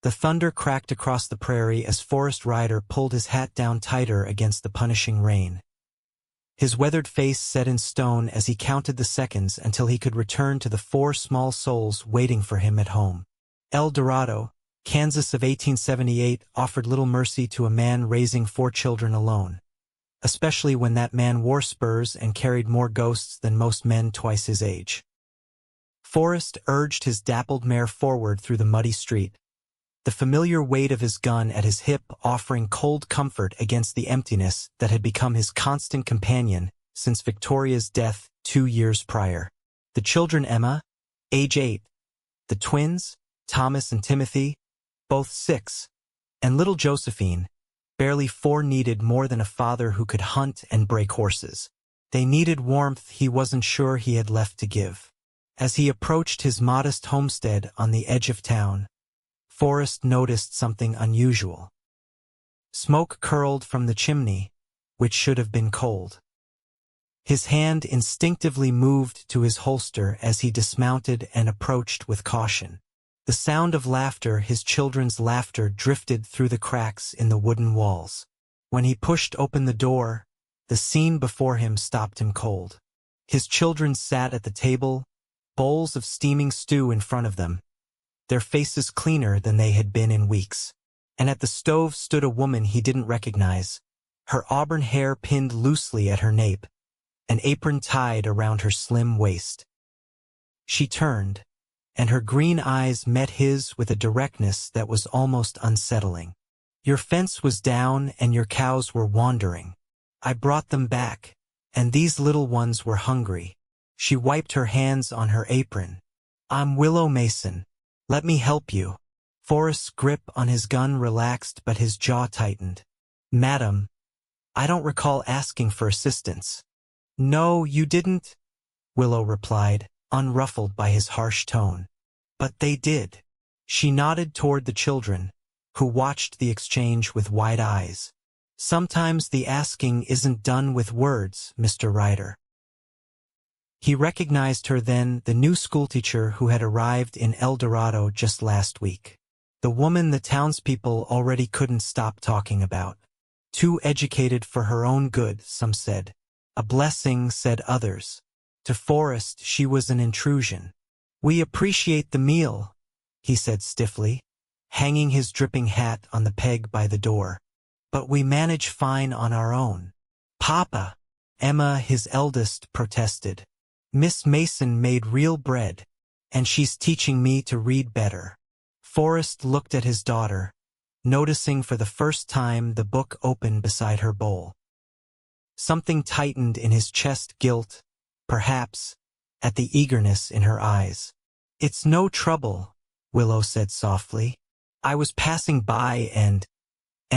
The thunder cracked across the prairie as Forrest Ryder pulled his hat down tighter against the punishing rain. His weathered face set in stone as he counted the seconds until he could return to the 4 small souls waiting for him at home. El Dorado, Kansas of 1878 offered little mercy to a man raising 4 children alone, especially when that man wore spurs and carried more ghosts than most men twice his age. Forrest urged his dappled mare forward through the muddy street, the familiar weight of his gun at his hip offering cold comfort against the emptiness that had become his constant companion since Victoria's death 2 years prior. The children Emma, age 8, the twins, Thomas and Timothy, both 6, and little Josephine, barely 4, needed more than a father who could hunt and break horses. They needed warmth he wasn't sure he had left to give. As he approached his modest homestead on the edge of town, Forrest noticed something unusual. Smoke curled from the chimney, which should have been cold. His hand instinctively moved to his holster as he dismounted and approached with caution. The sound of laughter, his children's laughter, drifted through the cracks in the wooden walls. When he pushed open the door, the scene before him stopped him cold. His children sat at the table, bowls of steaming stew in front of them, their faces cleaner than they had been in weeks. And at the stove stood a woman he didn't recognize, her auburn hair pinned loosely at her nape, an apron tied around her slim waist. She turned, and her green eyes met his with a directness that was almost unsettling. "Your fence was down and your cows were wandering. I brought them back, and these little ones were hungry." She wiped her hands on her apron. "I'm Willow Mason. Let me help you." Forrest's grip on his gun relaxed but his jaw tightened. "Madam, I don't recall asking for assistance." "No, you didn't," Willow replied, unruffled by his harsh tone. "But they did." She nodded toward the children, who watched the exchange with wide eyes. "Sometimes the asking isn't done with words, Mr. Ryder." He recognized her then, the new schoolteacher who had arrived in El Dorado just last week. The woman the townspeople already couldn't stop talking about. Too educated for her own good, some said. A blessing, said others. To Forrest, she was an intrusion. "We appreciate the meal," he said stiffly, hanging his dripping hat on the peg by the door. "But we manage fine on our own." "Papa," Emma, his eldest, protested. "Miss Mason made real bread, and she's teaching me to read better." Forrest looked at his daughter, noticing for the first time the book open beside her bowl. Something tightened in his chest, guilt, perhaps, at the eagerness in her eyes. "It's no trouble," Willow said softly. "I was passing by and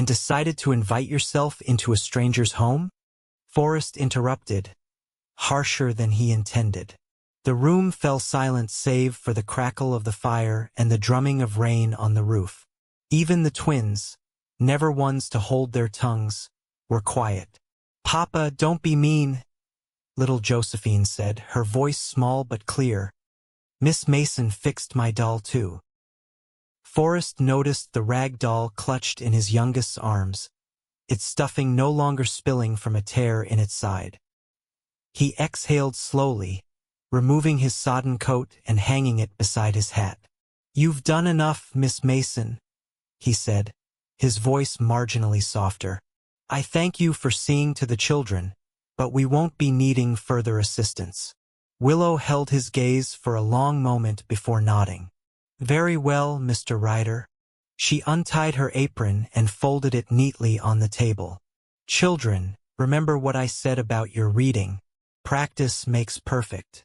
decided to invite yourself into a stranger's home?" Forrest interrupted, harsher than he intended. The room fell silent save for the crackle of the fire and the drumming of rain on the roof. Even the twins, never ones to hold their tongues, were quiet. "Papa, don't be mean," little Josephine said, her voice small but clear. "Miss Mason fixed my doll too." Forrest noticed the rag doll clutched in his youngest's arms, its stuffing no longer spilling from a tear in its side. He exhaled slowly, removing his sodden coat and hanging it beside his hat. "You've done enough, Miss Mason," he said, his voice marginally softer. "I thank you for seeing to the children, but we won't be needing further assistance." Willow held his gaze for a long moment before nodding. "Very well, Mr. Ryder." She untied her apron and folded it neatly on the table. "Children, remember what I said about your reading. Practice makes perfect."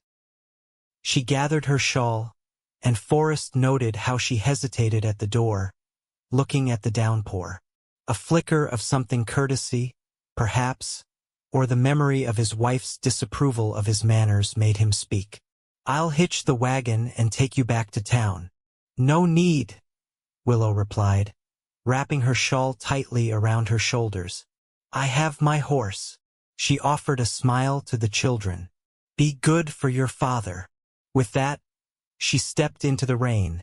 She gathered her shawl, and Forrest noted how she hesitated at the door, looking at the downpour. A flicker of something courtesy, perhaps, or the memory of his wife's disapproval of his manners made him speak. "I'll hitch the wagon and take you back to town." "No need," Willow replied, wrapping her shawl tightly around her shoulders. "I have my horse." She offered a smile to the children. "Be good for your father." With that, she stepped into the rain,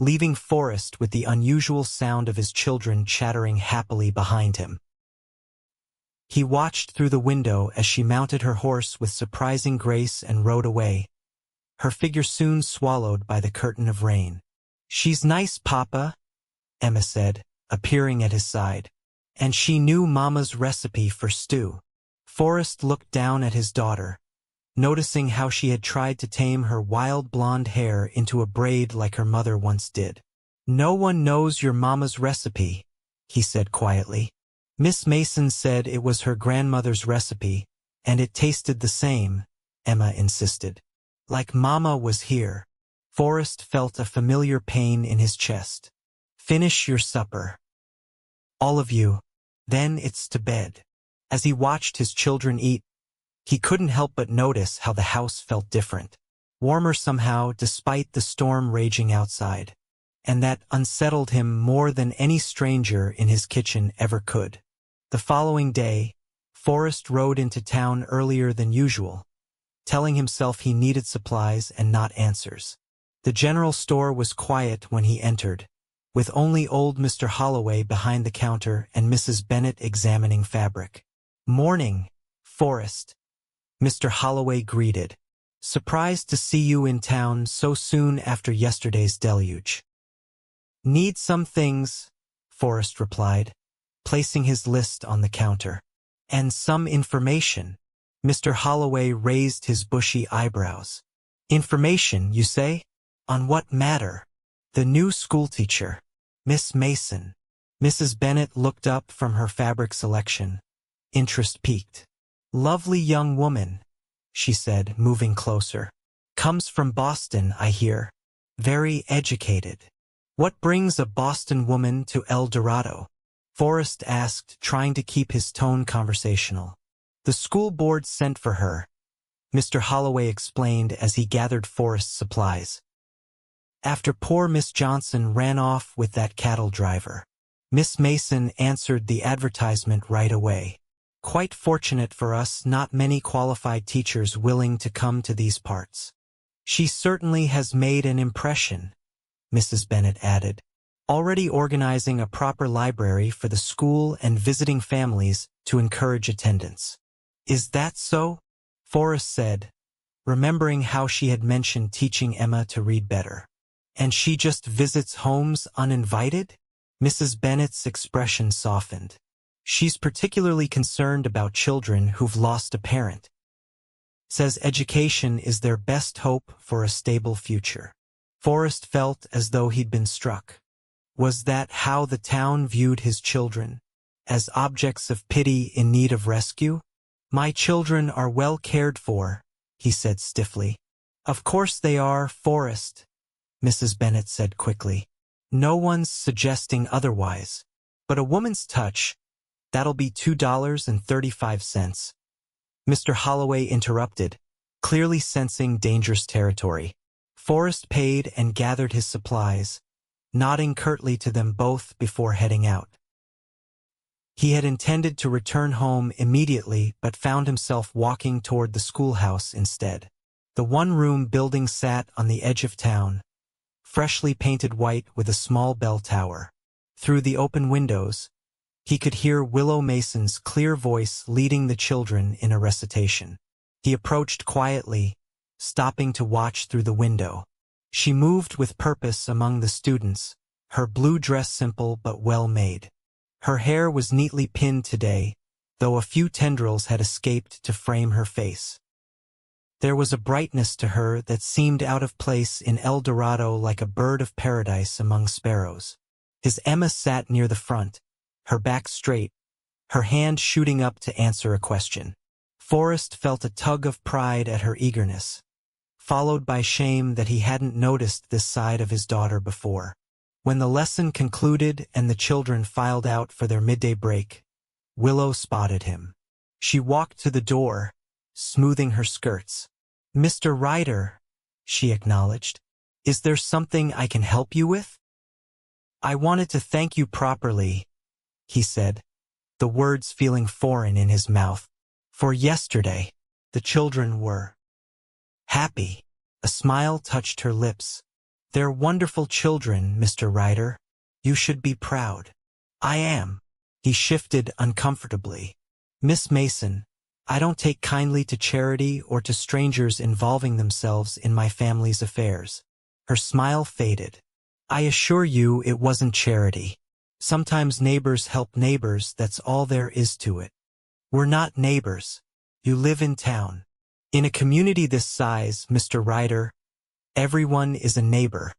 leaving Forrest with the unusual sound of his children chattering happily behind him. He watched through the window as she mounted her horse with surprising grace and rode away, her figure soon swallowed by the curtain of rain. "She's nice, Papa," Emma said, appearing at his side. "And she knew Mama's recipe for stew." Forrest looked down at his daughter, noticing how she had tried to tame her wild blonde hair into a braid like her mother once did. "No one knows your Mama's recipe," he said quietly. "Miss Mason said it was her grandmother's recipe, and it tasted the same," Emma insisted. "Like Mama was here." Forrest felt a familiar pain in his chest. "Finish your supper. All of you. Then it's to bed." As he watched his children eat, he couldn't help but notice how the house felt different. Warmer somehow despite the storm raging outside. And that unsettled him more than any stranger in his kitchen ever could. The following day, Forrest rode into town earlier than usual, telling himself he needed supplies and not answers. The general store was quiet when he entered, with only old Mr. Holloway behind the counter and Mrs. Bennet examining fabric. "Morning, Forrest," Mr. Holloway greeted. "Surprised to see you in town so soon after yesterday's deluge." "Need some things," Forrest replied, placing his list on the counter. "And some information." Mr. Holloway raised his bushy eyebrows. "Information, you say? On what matter?" "The new schoolteacher, Miss Mason." Mrs. Bennet looked up from her fabric selection, interest piqued. "Lovely young woman," she said, moving closer. "Comes from Boston, I hear. Very educated." "What brings a Boston woman to El Dorado?" Forrest asked, trying to keep his tone conversational. "The school board sent for her," Mr. Holloway explained as he gathered Forrest's supplies. "After poor Miss Johnson ran off with that cattle driver." Miss Mason answered the advertisement right away. "Quite fortunate for us, not many qualified teachers willing to come to these parts." "She certainly has made an impression," Mrs. Bennet added, "already organizing a proper library for the school and visiting families to encourage attendance." "Is that so?" Forrest said, remembering how she had mentioned teaching Emma to read better. "And she just visits homes uninvited?" Mrs. Bennet's expression softened. "She's particularly concerned about children who've lost a parent. Says education is their best hope for a stable future." Forrest felt as though he'd been struck. Was that how the town viewed his children? As objects of pity in need of rescue? "My children are well cared for," he said stiffly. "Of course they are, Forrest," Mrs. Bennet said quickly. "No one's suggesting otherwise. But a woman's touch, that'll be $2.35. Mr. Holloway interrupted, clearly sensing dangerous territory. Forrest paid and gathered his supplies, nodding curtly to them both before heading out. He had intended to return home immediately but found himself walking toward the schoolhouse instead. The one-room building sat on the edge of town, freshly painted white with a small bell tower. Through the open windows, he could hear Willow Mason's clear voice leading the children in a recitation. He approached quietly, stopping to watch through the window. She moved with purpose among the students, her blue dress simple but well made. Her hair was neatly pinned today, though a few tendrils had escaped to frame her face. There was a brightness to her that seemed out of place in El Dorado, like a bird of paradise among sparrows. His Emma sat near the front, her back straight, her hand shooting up to answer a question. Forrest felt a tug of pride at her eagerness, followed by shame that he hadn't noticed this side of his daughter before. When the lesson concluded and the children filed out for their midday break, Willow spotted him. She walked to the door, smoothing her skirts. "Mr. Ryder," she acknowledged, "is there something I can help you with?" "I wanted to thank you properly," he said, the words feeling foreign in his mouth. "For yesterday." The children were happy. A smile touched her lips, They're wonderful children, Mr. Ryder. You should be proud. I am. He shifted uncomfortably. Miss Mason, I don't take kindly to charity or to strangers involving themselves in my family's affairs. Her smile faded. I assure you it wasn't charity. Sometimes neighbors help neighbors, that's all there is to it. We're not neighbors. You live in town. In a community this size, Mr. Ryder, everyone is a neighbor.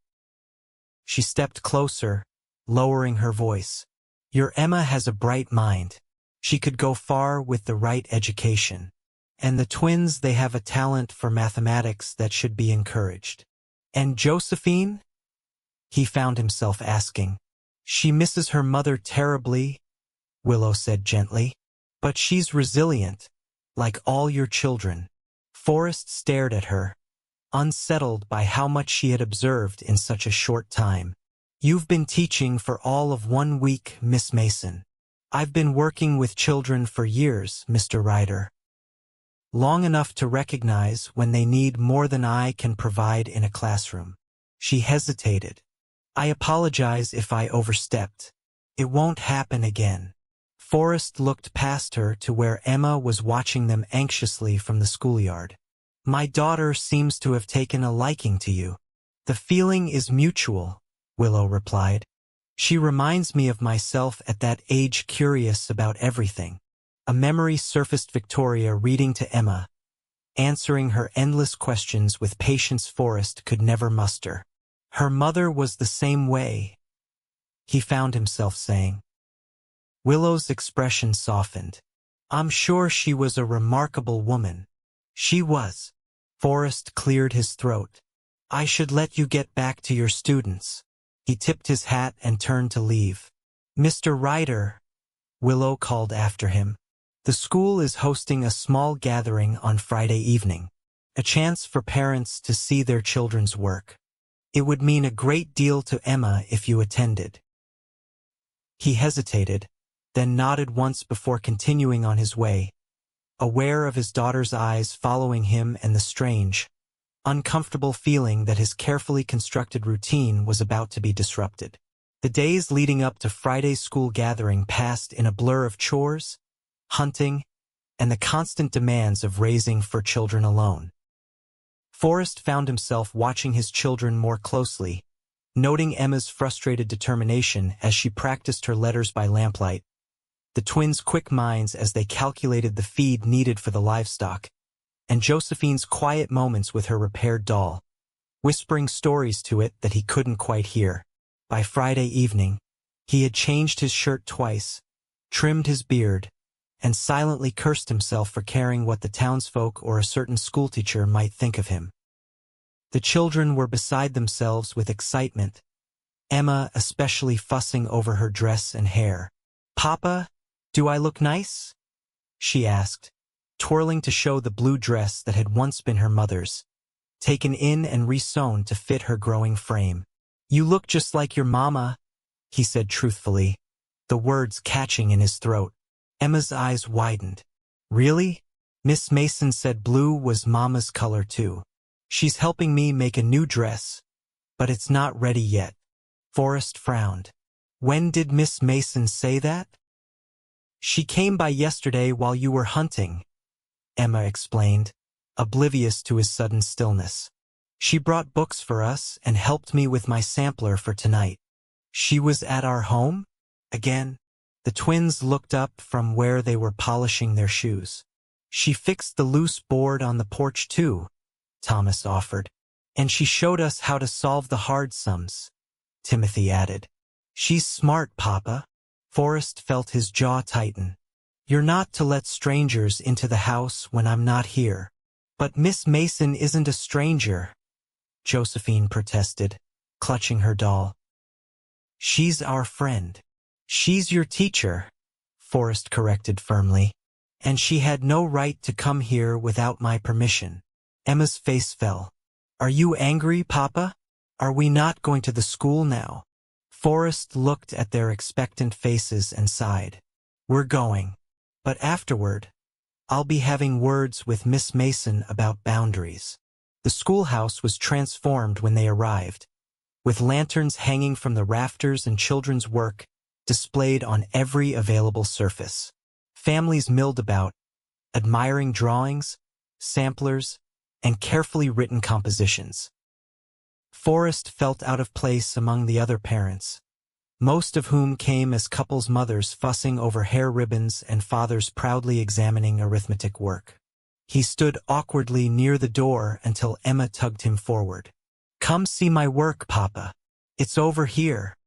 She stepped closer, lowering her voice. Your Emma has a bright mind. She could go far with the right education. And the twins, they have a talent for mathematics that should be encouraged. And Josephine? He found himself asking. She misses her mother terribly, Willow said gently. But she's resilient, like all your children. Forrest stared at her, unsettled by how much she had observed in such a short time. You've been teaching for all of 1 week, Miss Mason. I've been working with children for years, Mr. Ryder. Long enough to recognize when they need more than I can provide in a classroom. She hesitated. I apologize if I overstepped. It won't happen again. Forrest looked past her to where Emma was watching them anxiously from the schoolyard. My daughter seems to have taken a liking to you. The feeling is mutual, Willow replied. She reminds me of myself at that age, curious about everything. A memory surfaced, Victoria reading to Emma, answering her endless questions with patience Forrest could never muster. Her mother was the same way, he found himself saying. Willow's expression softened. I'm sure she was a remarkable woman. She was. Forrest cleared his throat. I should let you get back to your students. He tipped his hat and turned to leave. Mr. Ryder, Willow called after him. The school is hosting a small gathering on Friday evening, a chance for parents to see their children's work. It would mean a great deal to Emma if you attended. He hesitated, then nodded once before continuing on his way, aware of his daughter's eyes following him and the strange, uncomfortable feeling that his carefully constructed routine was about to be disrupted. The days leading up to Friday's school gathering passed in a blur of chores, hunting, and the constant demands of raising 4 children alone. Forrest found himself watching his children more closely, noting Emma's frustrated determination as she practiced her letters by lamplight, the twins' quick minds as they calculated the feed needed for the livestock, and Josephine's quiet moments with her repaired doll, whispering stories to it that he couldn't quite hear. By Friday evening, he had changed his shirt twice, trimmed his beard, and silently cursed himself for caring what the townsfolk or a certain schoolteacher might think of him. The children were beside themselves with excitement, Emma especially fussing over her dress and hair. Papa, do I look nice? She asked, twirling to show the blue dress that had once been her mother's, taken in and resewn to fit her growing frame. You look just like your mama, he said truthfully, the words catching in his throat. Emma's eyes widened. Really? Miss Mason said blue was Mama's color too. She's helping me make a new dress, but it's not ready yet. Forrest frowned. When did Miss Mason say that? She came by yesterday while you were hunting, Emma explained, oblivious to his sudden stillness. She brought books for us and helped me with my sampler for tonight. She was at our home? Again? The twins looked up from where they were polishing their shoes. She fixed the loose board on the porch too, Thomas offered. And she showed us how to solve the hard sums, Timothy added. She's smart, Papa. Forrest felt his jaw tighten. You're not to let strangers into the house when I'm not here. But Miss Mason isn't a stranger, Josephine protested, clutching her doll. She's our friend. She's your teacher, Forrest corrected firmly. And she had no right to come here without my permission. Emma's face fell. Are you angry, Papa? Are we not going to the school now? Forrest looked at their expectant faces and sighed. We're going. But afterward, I'll be having words with Miss Mason about boundaries. The schoolhouse was transformed when they arrived. with lanterns hanging from the rafters and children's work displayed on every available surface. Families milled about, admiring drawings, samplers, and carefully written compositions. Forrest felt out of place among the other parents, most of whom came as couples' mothers fussing over hair ribbons and fathers proudly examining arithmetic work. He stood awkwardly near the door until Emma tugged him forward. "Come see my work, Papa. It's over here."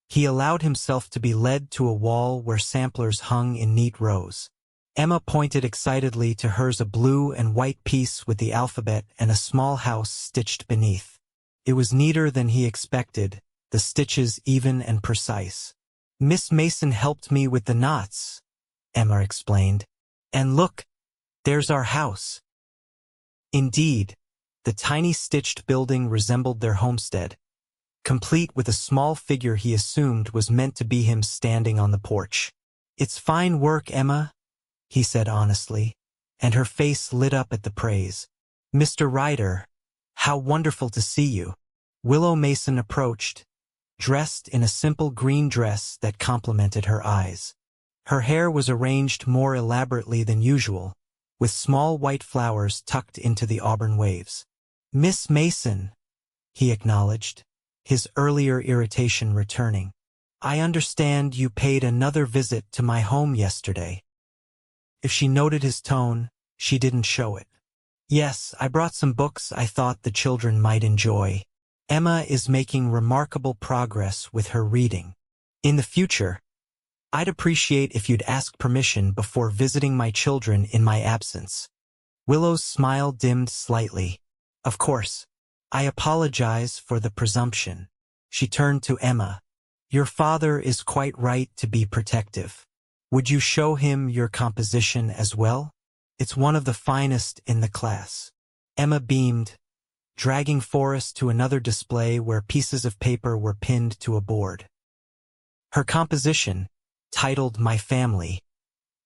He allowed himself to be led to a wall where samplers hung in neat rows. Emma pointed excitedly to hers, a blue and white piece with the alphabet and a small house stitched beneath. It was neater than he expected, the stitches even and precise. "Miss Mason helped me with the knots," Emma explained. "And look, there's our house." Indeed, the tiny stitched building resembled their homestead, complete with a small figure he assumed was meant to be him standing on the porch. "It's fine work, Emma," he said honestly, and her face lit up at the praise. "Mr. Ryder, how wonderful to see you." Willow Mason approached, dressed in a simple green dress that complemented her eyes. Her hair was arranged more elaborately than usual, with small white flowers tucked into the auburn waves. "Miss Mason," he acknowledged, his earlier irritation returning. "I understand you paid another visit to my home yesterday." If she noted his tone, she didn't show it. "Yes, I brought some books I thought the children might enjoy. Emma is making remarkable progress with her reading. In the future, I'd appreciate if you'd ask permission before visiting my children in my absence." Willow's smile dimmed slightly. "Of course. I apologize for the presumption." She turned to Emma. "Your father is quite right to be protective. Would you show him your composition as well? It's one of the finest in the class." Emma beamed, dragging Forrest to another display where pieces of paper were pinned to a board. Her composition, titled "My Family,"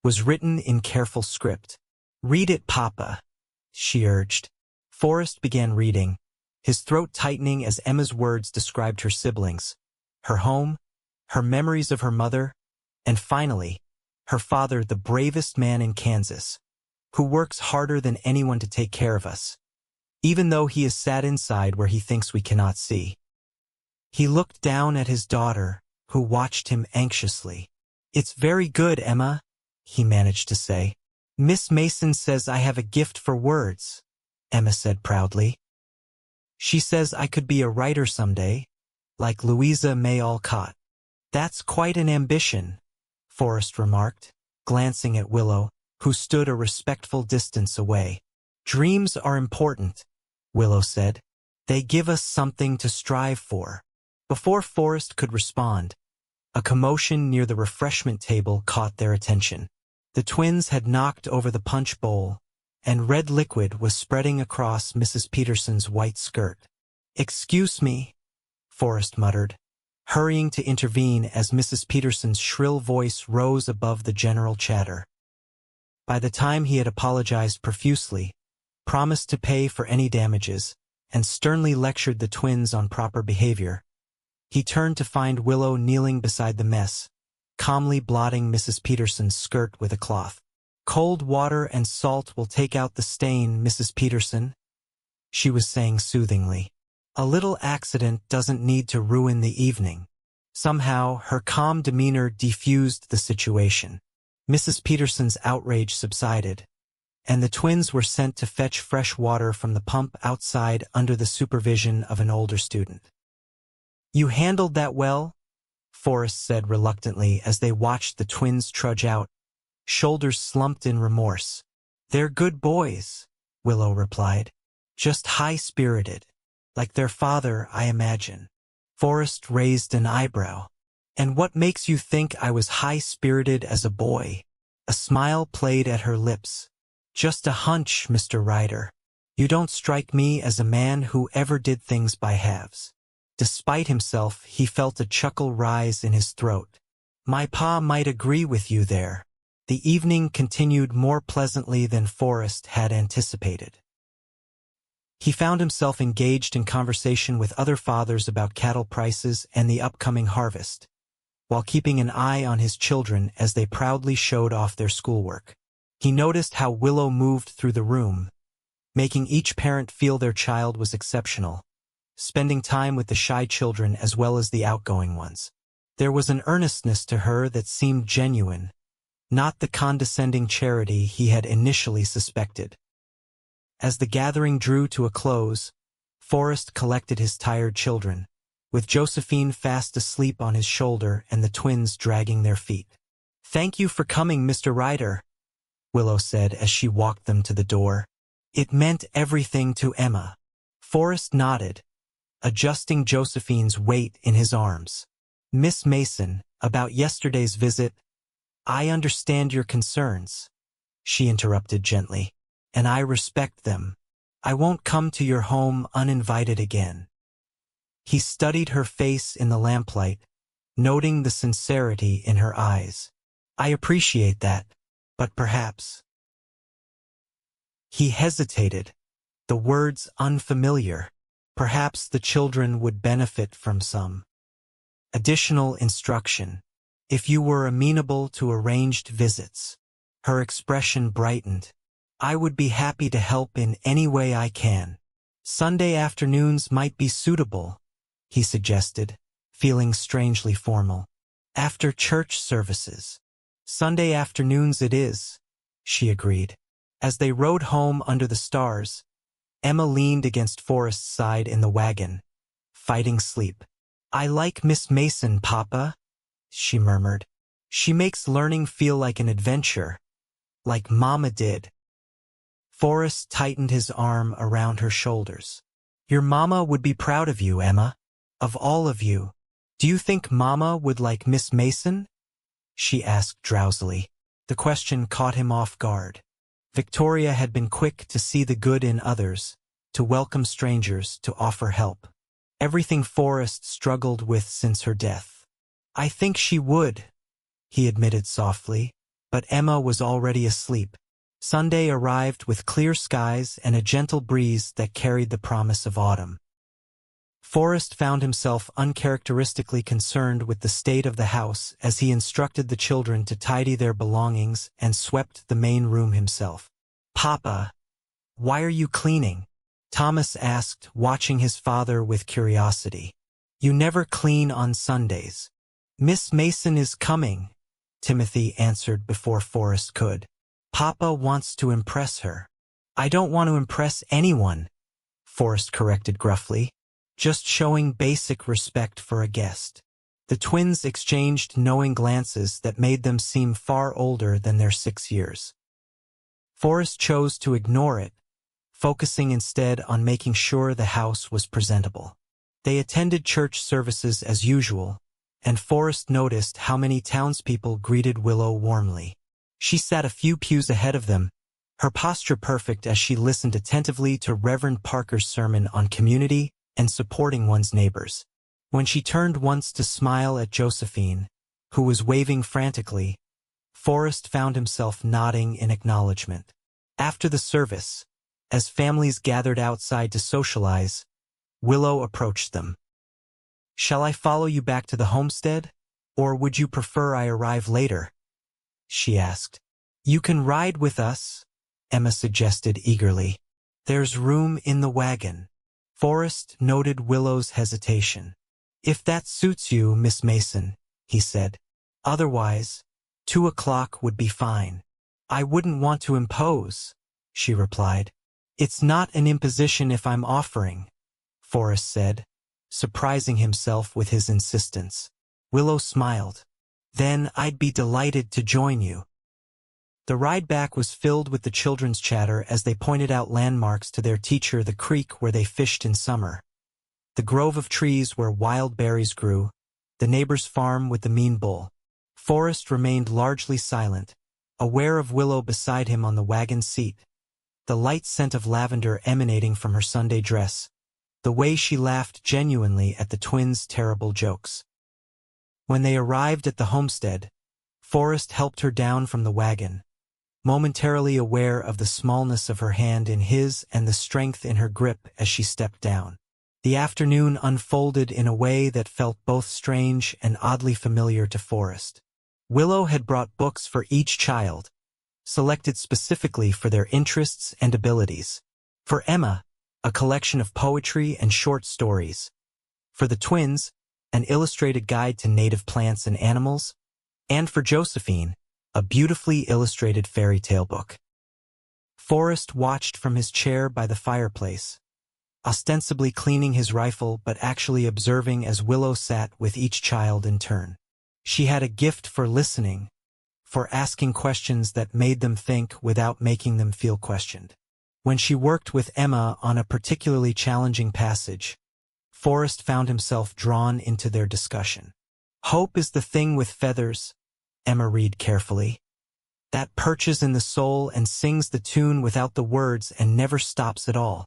was written in careful script. "Read it, Papa," she urged. Forrest began reading, his throat tightening as Emma's words described her siblings, her home, her memories of her mother, and finally, her father, the bravest man in Kansas, who works harder than anyone to take care of us, even though he is sat inside where he thinks we cannot see. He looked down at his daughter, who watched him anxiously. "It's very good, Emma," he managed to say. "Miss Mason says I have a gift for words," Emma said proudly. "She says I could be a writer someday, like Louisa May Alcott." "That's quite an ambition," Forrest remarked, glancing at Willow, who stood a respectful distance away. "Dreams are important," Willow said. "They give us something to strive for." Before Forrest could respond, a commotion near the refreshment table caught their attention. The twins had knocked over the punch bowl, and red liquid was spreading across Mrs. Peterson's white skirt. "Excuse me," Forrest muttered, hurrying to intervene as Mrs. Peterson's shrill voice rose above the general chatter. By the time he had apologized profusely, promised to pay for any damages, and sternly lectured the twins on proper behavior, he turned to find Willow kneeling beside the mess, calmly blotting Mrs. Peterson's skirt with a cloth. "Cold water and salt will take out the stain, Mrs. Peterson," she was saying soothingly. "A little accident doesn't need to ruin the evening." Somehow, her calm demeanor diffused the situation. Mrs. Peterson's outrage subsided, and the twins were sent to fetch fresh water from the pump outside under the supervision of an older student. "You handled that well," Forrest said reluctantly as they watched the twins trudge out, shoulders slumped in remorse. "They're good boys," Willow replied. "Just high-spirited. Like their father, I imagine." Forrest raised an eyebrow. "And what makes you think I was high-spirited as a boy?" A smile played at her lips. "Just a hunch, Mr. Ryder. You don't strike me as a man who ever did things by halves." Despite himself, he felt a chuckle rise in his throat. "My pa might agree with you there." The evening continued more pleasantly than Forrest had anticipated. He found himself engaged in conversation with other fathers about cattle prices and the upcoming harvest, while keeping an eye on his children as they proudly showed off their schoolwork. He noticed how Willow moved through the room, making each parent feel their child was exceptional, spending time with the shy children as well as the outgoing ones. There was an earnestness to her that seemed genuine, not the condescending charity he had initially suspected. As the gathering drew to a close, Forrest collected his tired children, with Josephine fast asleep on his shoulder and the twins dragging their feet. "Thank you for coming, Mr. Ryder," Willow said as she walked them to the door. It meant everything to Emma. Forrest nodded, adjusting Josephine's weight in his arms. "Miss Mason, about yesterday's visit, I understand your concerns," she interrupted gently, "and I respect them. I won't come to your home uninvited again." He studied her face in the lamplight, noting the sincerity in her eyes. "I appreciate that, but perhaps—" He hesitated, the words unfamiliar. Perhaps the children would benefit from some additional instruction. "If you were amenable to arranged visits." Her expression brightened. "I would be happy to help in any way I can. Sunday afternoons might be suitable," he suggested, feeling strangely formal. "After church services." "Sunday afternoons it is," she agreed. As they rode home under the stars, Emma leaned against Forrest's side in the wagon, fighting sleep. "I like Miss Mason, Papa," she murmured. "She makes learning feel like an adventure, like Mama did." Forrest tightened his arm around her shoulders. "Your Mama would be proud of you, Emma. Of all of you. Do you think Mama would like Miss Mason?" she asked drowsily. The question caught him off guard. Victoria had been quick to see the good in others, to welcome strangers, to offer help. Everything Forrest struggled with since her death. "I think she would," he admitted softly, but Emma was already asleep. Sunday arrived with clear skies and a gentle breeze that carried the promise of autumn. Forrest found himself uncharacteristically concerned with the state of the house as he instructed the children to tidy their belongings and swept the main room himself. "Papa, why are you cleaning?" Thomas asked, watching his father with curiosity. "You never clean on Sundays." "Miss Mason is coming," Timothy answered before Forrest could. "Papa wants to impress her." "I don't want to impress anyone," Forrest corrected gruffly. "Just showing basic respect for a guest." The twins exchanged knowing glances that made them seem far older than their 6 years. Forrest chose to ignore it, focusing instead on making sure the house was presentable. They attended church services as usual, and Forrest noticed how many townspeople greeted Willow warmly. She sat a few pews ahead of them, her posture perfect as she listened attentively to Reverend Parker's sermon on community and supporting one's neighbors. When she turned once to smile at Josephine, who was waving frantically, Forrest found himself nodding in acknowledgement. After the service, as families gathered outside to socialize, Willow approached them. "Shall I follow you back to the homestead, or would you prefer I arrive later?" she asked. "You can ride with us," Emma suggested eagerly. "There's room in the wagon." Forrest noted Willow's hesitation. "If that suits you, Miss Mason," he said. "Otherwise, 2 o'clock would be fine." "I wouldn't want to impose," she replied. "It's not an imposition if I'm offering," Forrest said, surprising himself with his insistence. Willow smiled. "Then I'd be delighted to join you." The ride back was filled with the children's chatter as they pointed out landmarks to their teacher, the creek where they fished in summer, the grove of trees where wild berries grew, the neighbor's farm with the mean bull. Forrest remained largely silent, aware of Willow beside him on the wagon seat, the light scent of lavender emanating from her Sunday dress, the way she laughed genuinely at the twins' terrible jokes. When they arrived at the homestead, Forrest helped her down from the wagon, momentarily aware of the smallness of her hand in his and the strength in her grip as she stepped down. The afternoon unfolded in a way that felt both strange and oddly familiar to Forrest. Willow had brought books for each child, selected specifically for their interests and abilities. For Emma, a collection of poetry and short stories. For the twins, an illustrated guide to native plants and animals. And for Josephine, a beautifully illustrated fairy tale book. Forrest watched from his chair by the fireplace, ostensibly cleaning his rifle but actually observing as Willow sat with each child in turn. She had a gift for listening, for asking questions that made them think without making them feel questioned. When she worked with Emma on a particularly challenging passage, Forrest found himself drawn into their discussion. "Hope is the thing with feathers," Emma read carefully, "that perches in the soul and sings the tune without the words and never stops at all."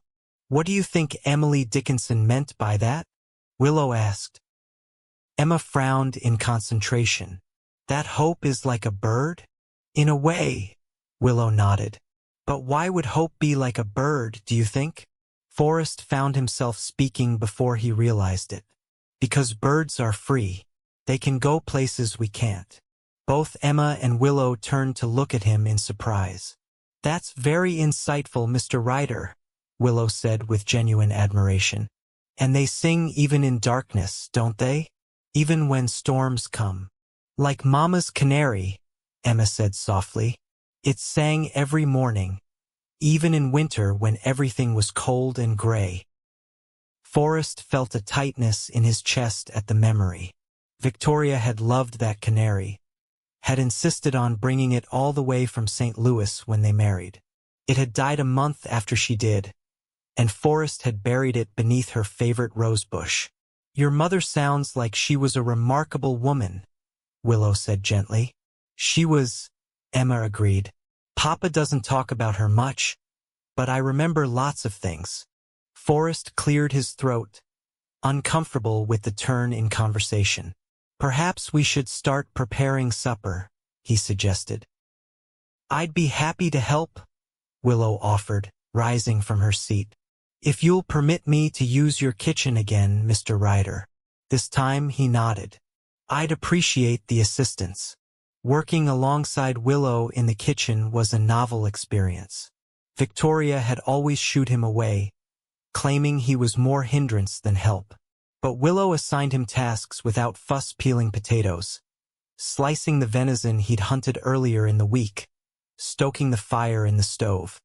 "What do you think Emily Dickinson meant by that?" Willow asked. Emma frowned in concentration. "That hope is like a bird?" "In a way," Willow nodded. "But why would hope be like a bird, do you think?" Forrest found himself speaking before he realized it. "Because birds are free. They can go places we can't." Both Emma and Willow turned to look at him in surprise. "That's very insightful, Mr. Ryder," Willow said with genuine admiration. "And they sing even in darkness, don't they? Even when storms come." "Like Mama's canary," Emma said softly. "It sang every morning, even in winter when everything was cold and gray." Forrest felt a tightness in his chest at the memory. Victoria had loved that canary, had insisted on bringing it all the way from St. Louis when they married. It had died a month after she did, and Forrest had buried it beneath her favorite rosebush. "Your mother sounds like she was a remarkable woman," Willow said gently. "She was," Emma agreed. "Papa doesn't talk about her much, but I remember lots of things." Forrest cleared his throat, uncomfortable with the turn in conversation. "Perhaps we should start preparing supper," he suggested. "I'd be happy to help," Willow offered, rising from her seat. "If you'll permit me to use your kitchen again, Mr. Ryder." This time he nodded. "I'd appreciate the assistance." Working alongside Willow in the kitchen was a novel experience. Victoria had always shooed him away, claiming he was more hindrance than help. But Willow assigned him tasks without fuss, peeling potatoes, slicing the venison he'd hunted earlier in the week, stoking the fire in the stove.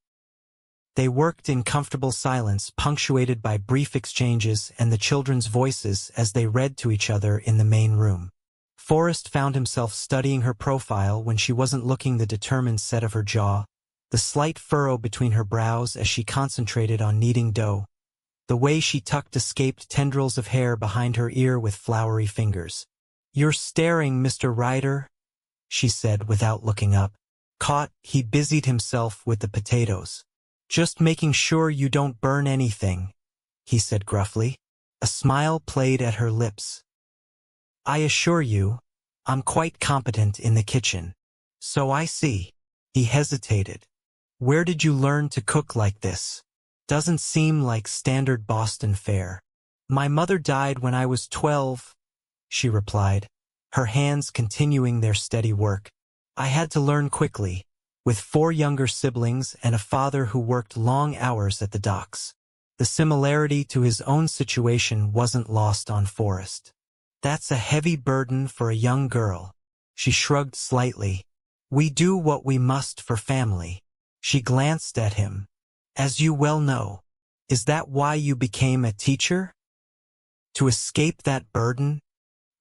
They worked in comfortable silence, punctuated by brief exchanges and the children's voices as they read to each other in the main room. Forrest found himself studying her profile when she wasn't looking, the determined set of her jaw, the slight furrow between her brows as she concentrated on kneading dough, the way she tucked escaped tendrils of hair behind her ear with floury fingers. "You're staring, Mr. Ryder," she said without looking up. Caught, he busied himself with the potatoes. "Just making sure you don't burn anything," he said gruffly. A smile played at her lips. "I assure you, I'm quite competent in the kitchen." "So I see." He hesitated. "Where did you learn to cook like this? Doesn't seem like standard Boston fare." "My mother died when I was 12, she replied, her hands continuing their steady work. "I had to learn quickly, with 4 younger siblings and a father who worked long hours at the docks." The similarity to his own situation wasn't lost on Forrest. "That's a heavy burden for a young girl." She shrugged slightly. "We do what we must for family." She glanced at him. "As you well know, is that why you became a teacher? To escape that burden?"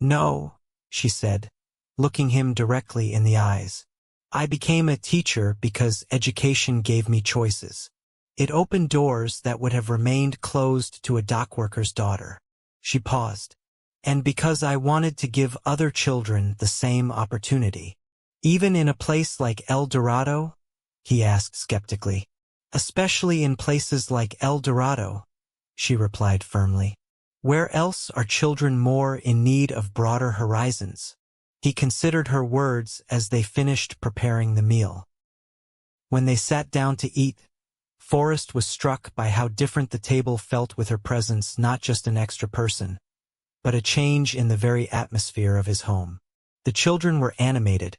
"No," she said, looking him directly in the eyes. "I became a teacher because education gave me choices. It opened doors that would have remained closed to a dockworker's daughter." She paused. "And because I wanted to give other children the same opportunity." "Even in a place like El Dorado?" he asked skeptically. "Especially in places like El Dorado," she replied firmly. "Where else are children more in need of broader horizons?" He considered her words as they finished preparing the meal. When they sat down to eat, Forrest was struck by how different the table felt with her presence, not just an extra person, but a change in the very atmosphere of his home. The children were animated,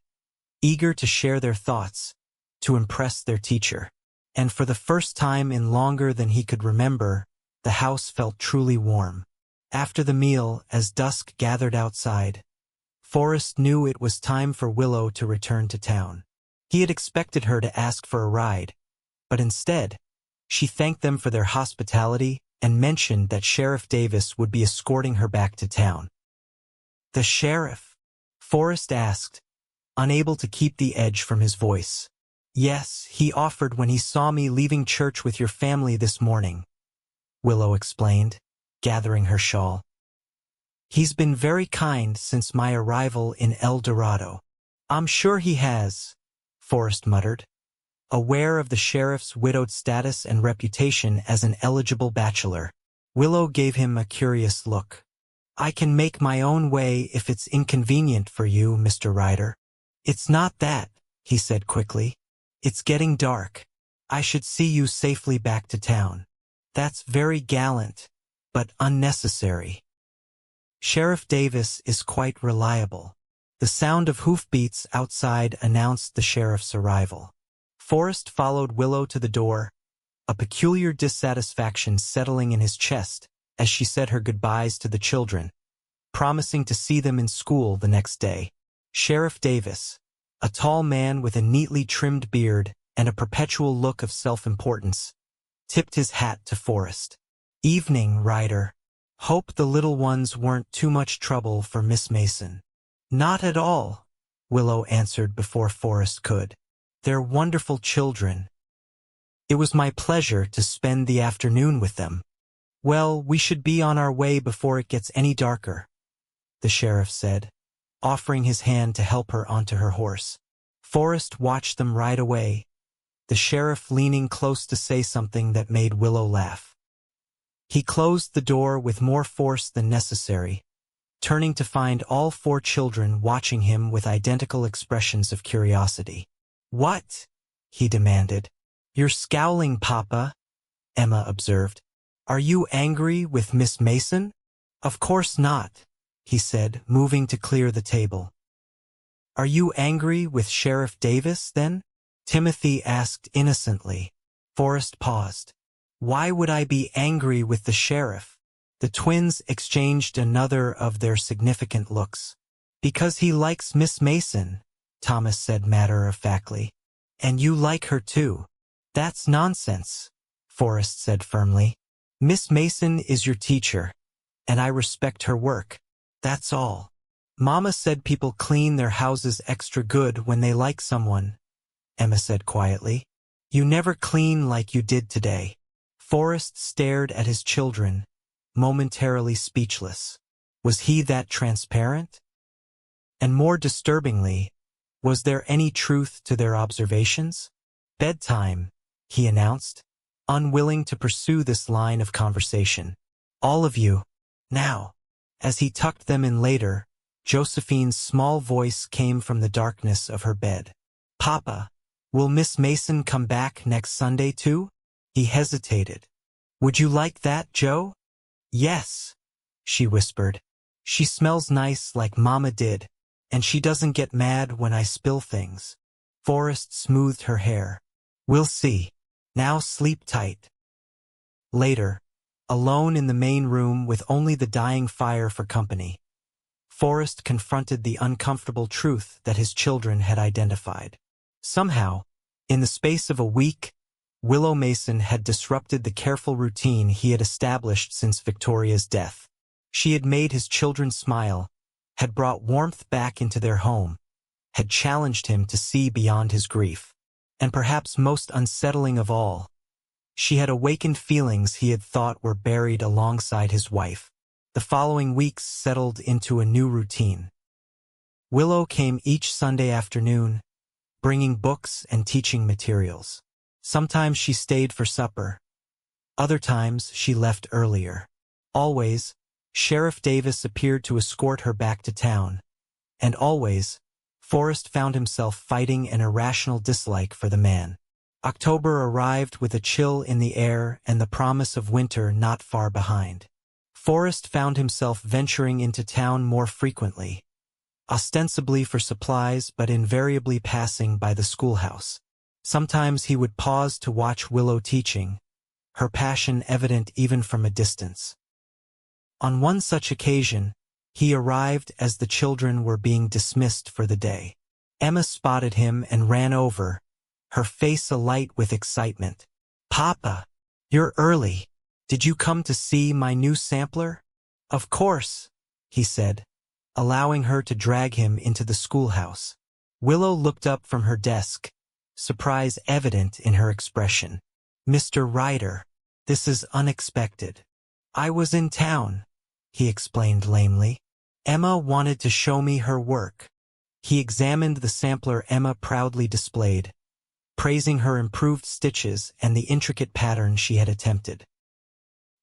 eager to share their thoughts, to impress their teacher. And for the first time in longer than he could remember, the house felt truly warm. After the meal, as dusk gathered outside, Forrest knew it was time for Willow to return to town. He had expected her to ask for a ride, but instead, she thanked them for their hospitality and mentioned that Sheriff Davis would be escorting her back to town. "The sheriff?" Forrest asked, unable to keep the edge from his voice. "Yes, he offered when he saw me leaving church with your family this morning," Willow explained, gathering her shawl. "He's been very kind since my arrival in El Dorado." "I'm sure he has," Forrest muttered, aware of the sheriff's widowed status and reputation as an eligible bachelor. Willow gave him a curious look. "I can make my own way if it's inconvenient for you, Mr. Ryder." "It's not that," he said quickly. "It's getting dark. I should see you safely back to town." "That's very gallant, but unnecessary. Sheriff Davis is quite reliable." The sound of hoofbeats outside announced the sheriff's arrival. Forrest followed Willow to the door, a peculiar dissatisfaction settling in his chest as she said her goodbyes to the children, promising to see them in school the next day. Sheriff Davis, a tall man with a neatly trimmed beard and a perpetual look of self-importance, tipped his hat to Forrest. "Evening, Ryder. Hope the little ones weren't too much trouble for Miss Mason." "Not at all," Willow answered before Forrest could. "They're wonderful children. It was my pleasure to spend the afternoon with them." "Well, we should be on our way before it gets any darker," the sheriff said, offering his hand to help her onto her horse. Forrest watched them ride away, the sheriff leaning close to say something that made Willow laugh. He closed the door with more force than necessary, turning to find all 4 children watching him with identical expressions of curiosity. "What?" he demanded. "You're scowling, Papa," Emma observed. "Are you angry with Miss Mason?" "Of course not," he said, moving to clear the table. "Are you angry with Sheriff Davis, then?" Timothy asked innocently. Forrest paused. "Why would I be angry with the sheriff?" The twins exchanged another of their significant looks. "Because he likes Miss Mason," Thomas said matter-of-factly. "And you like her too." "That's nonsense," Forrest said firmly. "Miss Mason is your teacher, and I respect her work. That's all. Mama said people clean their houses extra good when they like someone," Emma said quietly. "You never clean like you did today." Forrest stared at his children, momentarily speechless. Was he that transparent? And more disturbingly, was there any truth to their observations? "Bedtime," he announced, unwilling to pursue this line of conversation. "All of you, now." As he tucked them in later, Josephine's small voice came from the darkness of her bed. "Papa, will Miss Mason come back next Sunday too?" He hesitated. "Would you like that, Joe?" "Yes," she whispered. "She smells nice like Mama did, and she doesn't get mad when I spill things." Forrest smoothed her hair. "We'll see. Now sleep tight." Later, alone in the main room with only the dying fire for company, Forrest confronted the uncomfortable truth that his children had identified. Somehow, in the space of a week, Willow Mason had disrupted the careful routine he had established since Victoria's death. She had made his children smile, had brought warmth back into their home, had challenged him to see beyond his grief. And perhaps most unsettling of all, she had awakened feelings he had thought were buried alongside his wife. The following weeks settled into a new routine. Willow came each Sunday afternoon, bringing books and teaching materials. Sometimes she stayed for supper. Other times she left earlier. Always, Sheriff Davis appeared to escort her back to town. And always, Forrest found himself fighting an irrational dislike for the man. October arrived with a chill in the air and the promise of winter not far behind. Forrest found himself venturing into town more frequently, ostensibly for supplies but invariably passing by the schoolhouse. Sometimes he would pause to watch Willow teaching, her passion evident even from a distance. On one such occasion, he arrived as the children were being dismissed for the day. Emma spotted him and ran over, her face alight with excitement. "Papa, you're early. Did you come to see my new sampler?" "Of course," he said, allowing her to drag him into the schoolhouse. Willow looked up from her desk, surprise evident in her expression. "Mr. Ryder, this is unexpected." "I was in town," he explained lamely. "Emma wanted to show me her work." He examined the sampler Emma proudly displayed, praising her improved stitches and the intricate pattern she had attempted.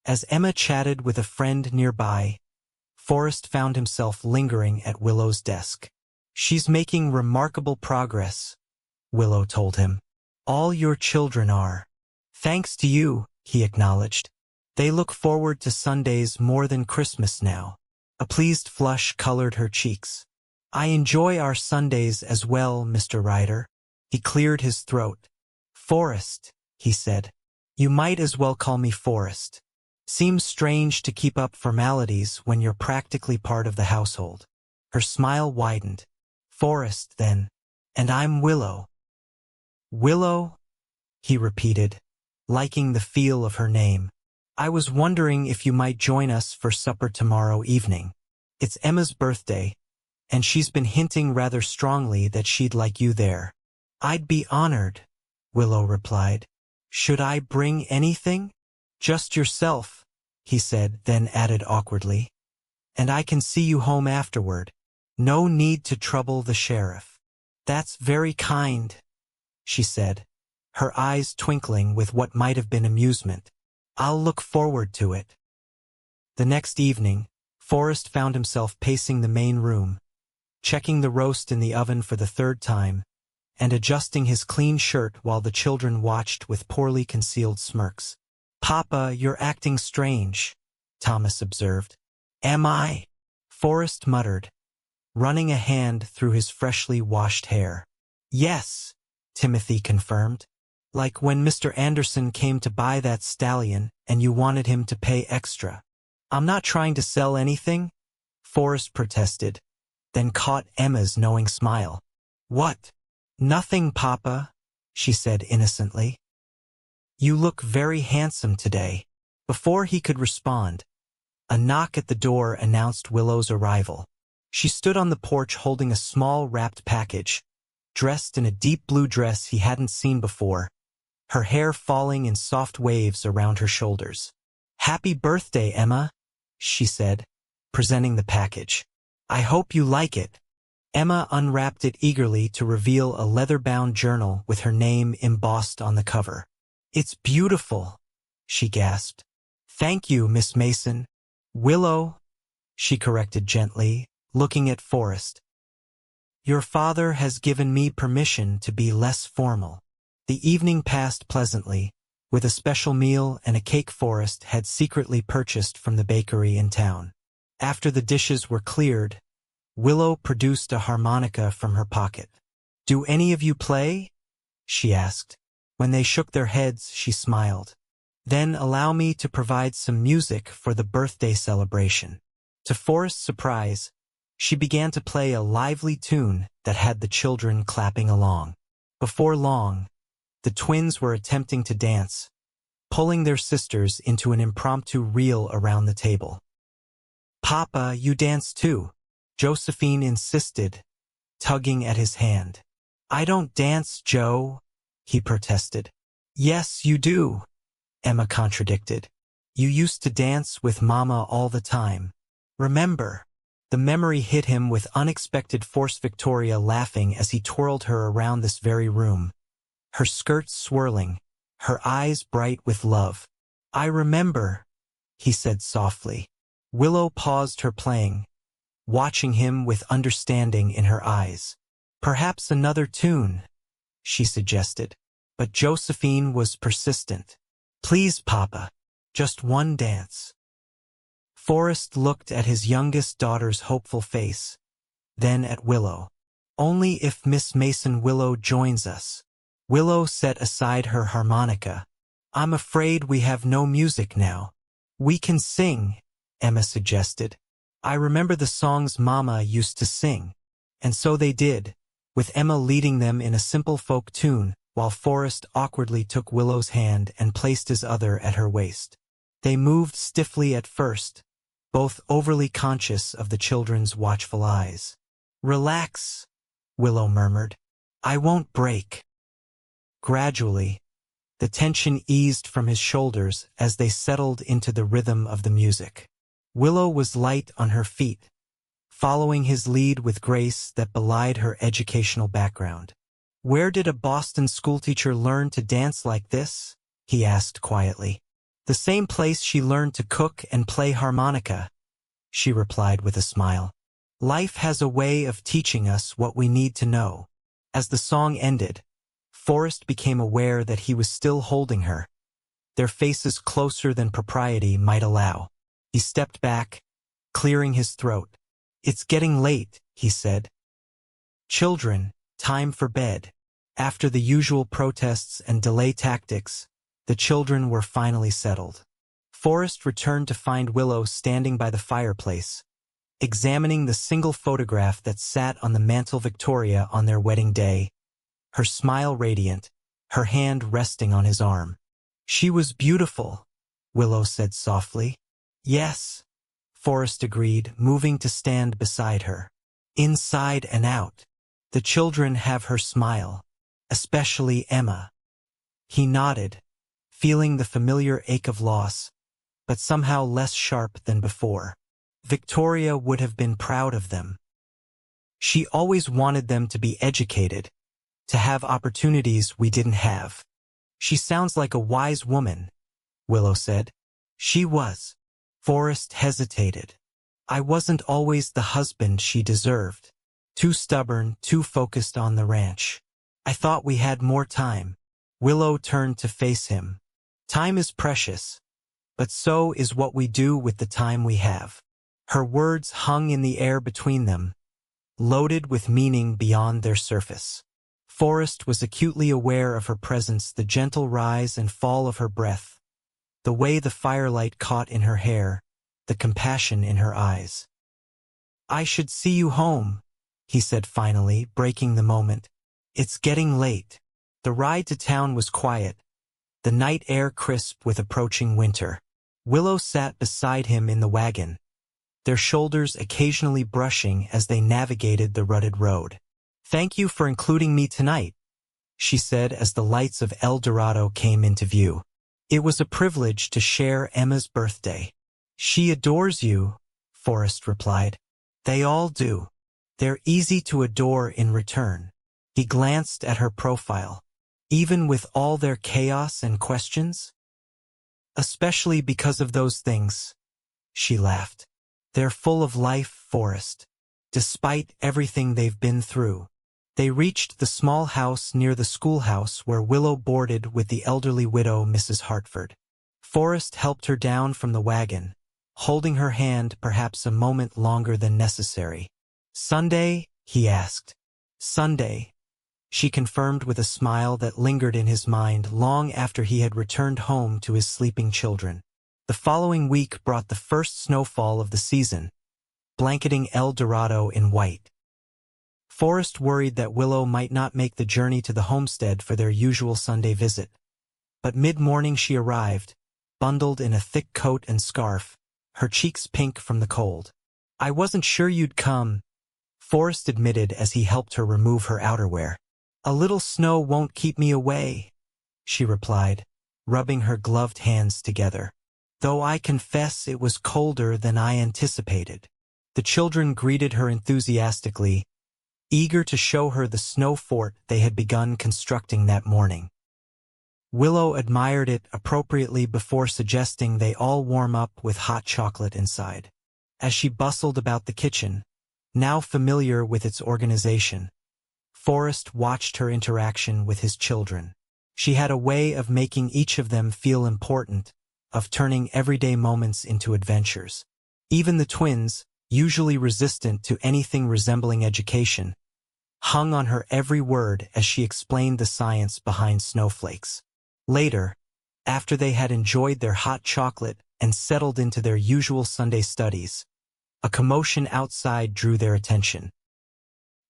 As Emma chatted with a friend nearby, Forrest found himself lingering at Willow's desk. "She's making remarkable progress," Willow told him. "All your children are." "Thanks to you," he acknowledged. "They look forward to Sundays more than Christmas now." A pleased flush colored her cheeks. "I enjoy our Sundays as well, Mr. Ryder." He cleared his throat. "Forrest," he said. "You might as well call me Forrest. Seems strange to keep up formalities when you're practically part of the household." Her smile widened. "Forrest, then. And I'm Willow." "Willow?" he repeated, liking the feel of her name. "I was wondering if you might join us for supper tomorrow evening. It's Emma's birthday, and she's been hinting rather strongly that she'd like you there." "I'd be honored," Willow replied. "Should I bring anything?" "Just yourself," he said, then added awkwardly. "And I can see you home afterward. No need to trouble the sheriff." "That's very kind," she said, her eyes twinkling with what might have been amusement. "I'll look forward to it." The next evening, Forrest found himself pacing the main room, checking the roast in the oven for the third time, and adjusting his clean shirt while the children watched with poorly concealed smirks. "Papa, you're acting strange," Thomas observed. "Am I?" Forrest muttered, running a hand through his freshly washed hair. "Yes," Timothy confirmed. "Like when Mr. Anderson came to buy that stallion and you wanted him to pay extra." "I'm not trying to sell anything," Forrest protested, then caught Emma's knowing smile. "What?" "Nothing, Papa," she said innocently. "You look very handsome today." Before he could respond, a knock at the door announced Willow's arrival. She stood on the porch holding a small wrapped package, dressed in a deep blue dress he hadn't seen before, her hair falling in soft waves around her shoulders. "Happy birthday, Emma," she said, presenting the package. "I hope you like it." Emma unwrapped it eagerly to reveal a leather-bound journal with her name embossed on the cover. "It's beautiful," she gasped. "Thank you, Miss Mason." "Willow," she corrected gently, looking at Forrest. "Your father has given me permission to be less formal." The evening passed pleasantly, with a special meal and a cake Forrest had secretly purchased from the bakery in town. After the dishes were cleared, Willow produced a harmonica from her pocket. "Do any of you play?" she asked. When they shook their heads, she smiled. "Then allow me to provide some music for the birthday celebration." To Forrest's surprise, she began to play a lively tune that had the children clapping along. Before long, the twins were attempting to dance, pulling their sisters into an impromptu reel around the table. "Papa, you dance too," Josephine insisted, tugging at his hand. "I don't dance, Joe," he protested. "Yes, you do," Emma contradicted. "You used to dance with Mama all the time. Remember?" The memory hit him with unexpected force. Victoria laughing as he twirled her around this very room, her skirts swirling, her eyes bright with love. "I remember," he said softly. Willow paused her playing, watching him with understanding in her eyes. "Perhaps another tune," she suggested. but Josephine was persistent. "Please, Papa, just one dance." Forrest looked at his youngest daughter's hopeful face, then at Willow. "Only if Miss Mason Willow joins us." Willow set aside her harmonica. "I'm afraid we have no music now." "We can sing," Emma suggested. "I remember the songs Mama used to sing." And so they did, with Emma leading them in a simple folk tune, while Forrest awkwardly took Willow's hand and placed his other at her waist. They moved stiffly at first, both overly conscious of the children's watchful eyes. "Relax," Willow murmured. "I won't break." Gradually, the tension eased from his shoulders as they settled into the rhythm of the music. Willow was light on her feet, following his lead with grace that belied her educational background. "Where did a Boston schoolteacher learn to dance like this?" he asked quietly. "The same place she learned to cook and play harmonica," she replied with a smile. "Life has a way of teaching us what we need to know." As the song ended, Forrest became aware that he was still holding her, their faces closer than propriety might allow. He stepped back, clearing his throat. "It's getting late," he said. "Children, time for bed." After the usual protests and delay tactics, the children were finally settled. Forrest returned to find Willow standing by the fireplace, examining the single photograph that sat on the mantel Victoria on their wedding day, her smile radiant, her hand resting on his arm. "She was beautiful," Willow said softly. "Yes," Forrest agreed, moving to stand beside her. "Inside and out. The children have her smile, especially Emma." He nodded, feeling the familiar ache of loss, but somehow less sharp than before. Victoria would have been proud of them. She always wanted them to be educated, to have opportunities we didn't have. "She sounds like a wise woman," Willow said. "She was." Forrest hesitated. "I wasn't always the husband she deserved. Too stubborn, too focused on the ranch. I thought we had more time." Willow turned to face him. "Time is precious, but so is what we do with the time we have." Her words hung in the air between them, loaded with meaning beyond their surface. Forrest was acutely aware of her presence, the gentle rise and fall of her breath, the way the firelight caught in her hair, the compassion in her eyes. "I should see you home," he said finally, breaking the moment. "It's getting late." The ride to town was quiet, the night air crisp with approaching winter. Willow sat beside him in the wagon, their shoulders occasionally brushing as they navigated the rutted road. "Thank you for including me tonight," she said as the lights of El Dorado came into view. "It was a privilege to share Emma's birthday." "She adores you," Forrest replied. "They all do. They're easy to adore in return." He glanced at her profile. "Even with all their chaos and questions?" "Especially because of those things," she laughed. "They're full of life, Forrest, despite everything they've been through." They reached the small house near the schoolhouse where Willow boarded with the elderly widow Mrs. Hartford. Forrest helped her down from the wagon, holding her hand perhaps a moment longer than necessary. "Sunday?" he asked. "Sunday," she confirmed with a smile that lingered in his mind long after he had returned home to his sleeping children. The following week brought the first snowfall of the season, blanketing El Dorado in white. Forrest worried that Willow might not make the journey to the homestead for their usual Sunday visit. But mid-morning she arrived, bundled in a thick coat and scarf, her cheeks pink from the cold. "I wasn't sure you'd come," Forrest admitted as he helped her remove her outerwear. "A little snow won't keep me away," she replied, rubbing her gloved hands together. "Though I confess it was colder than I anticipated." The children greeted her enthusiastically, eager to show her the snow fort they had begun constructing that morning. Willow admired it appropriately before suggesting they all warm up with hot chocolate inside. As she bustled about the kitchen, now familiar with its organization, Forrest watched her interaction with his children. She had a way of making each of them feel important, of turning everyday moments into adventures. Even the twins, usually resistant to anything resembling education, hung on her every word as she explained the science behind snowflakes. Later, after they had enjoyed their hot chocolate and settled into their usual Sunday studies, a commotion outside drew their attention.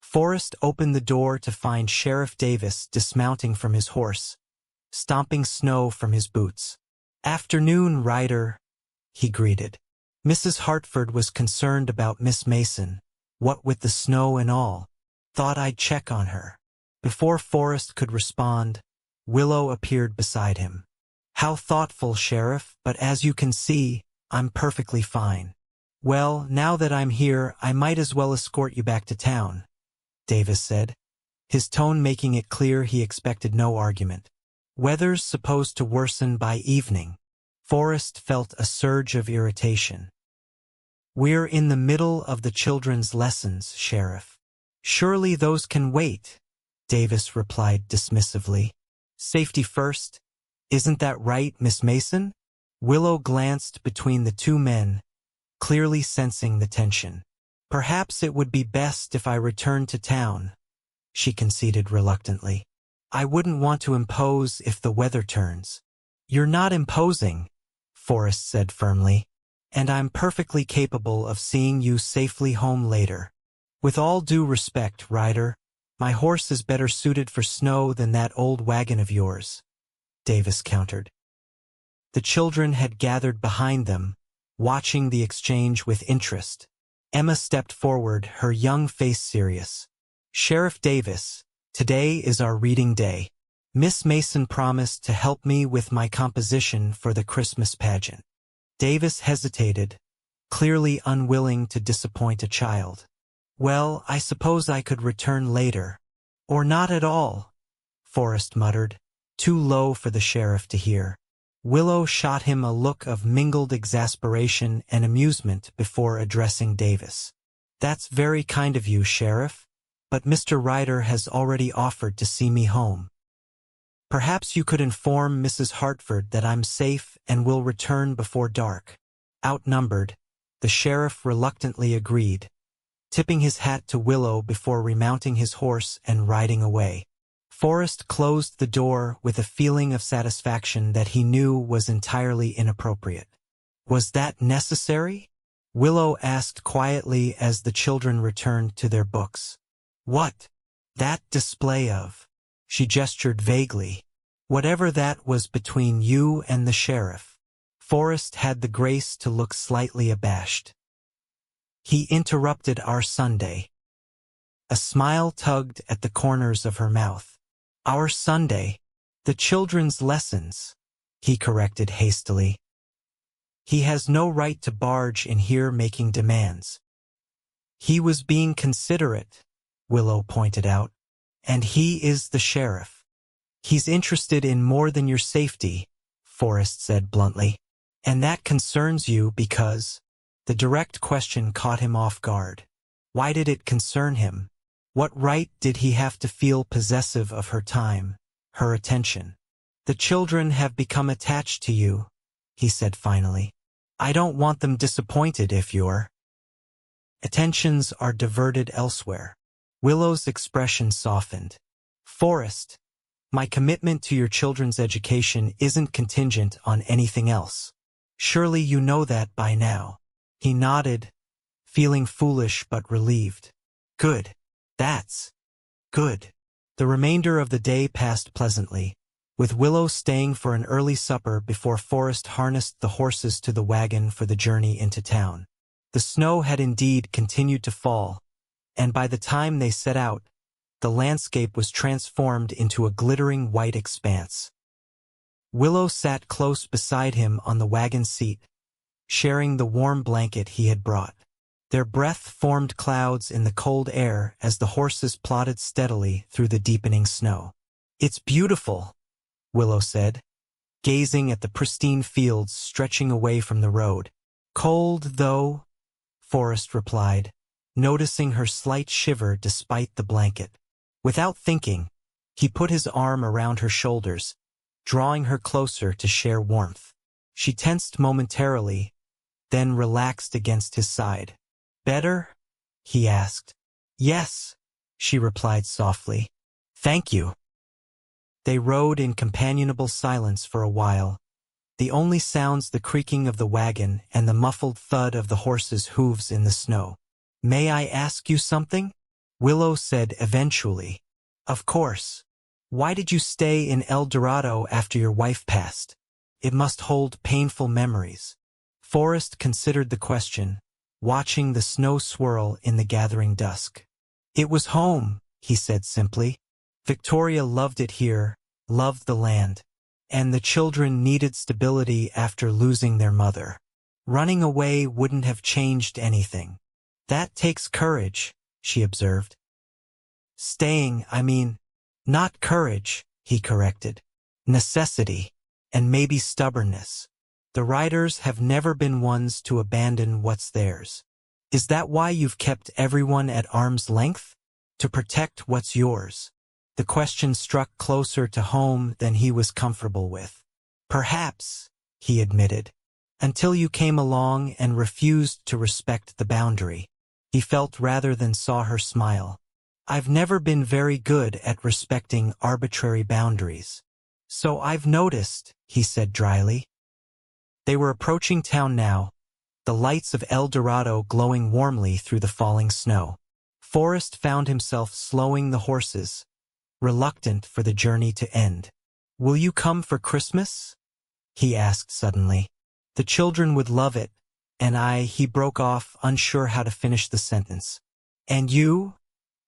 Forrest opened the door to find Sheriff Davis dismounting from his horse, stomping snow from his boots. "Afternoon, Ryder," he greeted. Mrs. Hartford was concerned about Miss Mason, what with the snow and all. "Thought I'd check on her." Before Forrest could respond, Willow appeared beside him. "How thoughtful, Sheriff, but as you can see, I'm perfectly fine." "Well, now that I'm here, I might as well escort you back to town," Davis said, his tone making it clear he expected no argument. "Weather's supposed to worsen by evening." Forrest felt a surge of irritation. "We're in the middle of the children's lessons, Sheriff." "Surely those can wait," Davis replied dismissively. "Safety first. Isn't that right, Miss Mason?" Willow glanced between the two men, clearly sensing the tension. "Perhaps it would be best if I returned to town," she conceded reluctantly. "I wouldn't want to impose if the weather turns." "You're not imposing," Forrest said firmly, "and I'm perfectly capable of seeing you safely home later." "With all due respect, Ryder, my horse is better suited for snow than that old wagon of yours," Davis countered. The children had gathered behind them, watching the exchange with interest. Emma stepped forward, her young face serious. "Sheriff Davis, today is our reading day. Miss Mason promised to help me with my composition for the Christmas pageant." Davis hesitated, clearly unwilling to disappoint a child. "Well, I suppose I could return later." "Or not at all," Forrest muttered, too low for the sheriff to hear. Willow shot him a look of mingled exasperation and amusement before addressing Davis. "That's very kind of you, Sheriff, but Mr. Ryder has already offered to see me home. Perhaps you could inform Mrs. Hartford that I'm safe and will return before dark." Outnumbered, the sheriff reluctantly agreed, tipping his hat to Willow before remounting his horse and riding away. Forrest closed the door with a feeling of satisfaction that he knew was entirely inappropriate. "Was that necessary?" Willow asked quietly as the children returned to their books. "What? That display of—" She gestured vaguely. "Whatever that was between you and the sheriff." Forrest had the grace to look slightly abashed. "He interrupted our Sunday." A smile tugged at the corners of her mouth. "Our Sunday, the children's lessons," he corrected hastily. "He has no right to barge in here making demands." "He was being considerate," Willow pointed out, "and he is the sheriff." "He's interested in more than your safety," Forrest said bluntly. "And that concerns you because—" The direct question caught him off guard. Why did it concern him? What right did he have to feel possessive of her time, her attention? "The children have become attached to you," he said finally. "I don't want them disappointed if your attentions are diverted elsewhere." Willow's expression softened. "Forrest, my commitment to your children's education isn't contingent on anything else. Surely you know that by now." He nodded, feeling foolish but relieved. "Good. That's good." The remainder of the day passed pleasantly, with Willow staying for an early supper before Forrest harnessed the horses to the wagon for the journey into town. The snow had indeed continued to fall, and by the time they set out, the landscape was transformed into a glittering white expanse. Willow sat close beside him on the wagon seat, sharing the warm blanket he had brought. Their breath formed clouds in the cold air as the horses plodded steadily through the deepening snow. "It's beautiful," Willow said, gazing at the pristine fields stretching away from the road. "Cold, though," Forrest replied, noticing her slight shiver despite the blanket. Without thinking, He put his arm around her shoulders, drawing her closer to share warmth. She tensed momentarily, then relaxed against his side. "Better?" he asked. "Yes," she replied softly. "Thank you." They rode in companionable silence for a while, the only sounds the creaking of the wagon and the muffled thud of the horses' hooves in the snow. "May I ask you something?" Willow said eventually. "Of course. Why did you stay in El Dorado after your wife passed? It must hold painful memories." Forrest considered the question, watching the snow swirl in the gathering dusk. "It was home," he said simply. "Victoria loved it here, loved the land, and the children needed stability after losing their mother. Running away wouldn't have changed anything." "That takes courage," she observed. "Staying, I mean, not courage," he corrected. "Necessity, and maybe stubbornness. The Ryders have never been ones to abandon what's theirs." "Is that why you've kept everyone at arm's length? To protect what's yours?" The question struck closer to home than he was comfortable with. "Perhaps," he admitted, "until you came along and refused to respect the boundary." He felt rather than saw her smile. "I've never been very good at respecting arbitrary boundaries." "So I've noticed," he said dryly. They were approaching town now, the lights of El Dorado glowing warmly through the falling snow. Forrest found himself slowing the horses, reluctant for the journey to end. "Will you come for Christmas?" he asked suddenly. "The children would love it, and he broke off, unsure how to finish the sentence. "And you?"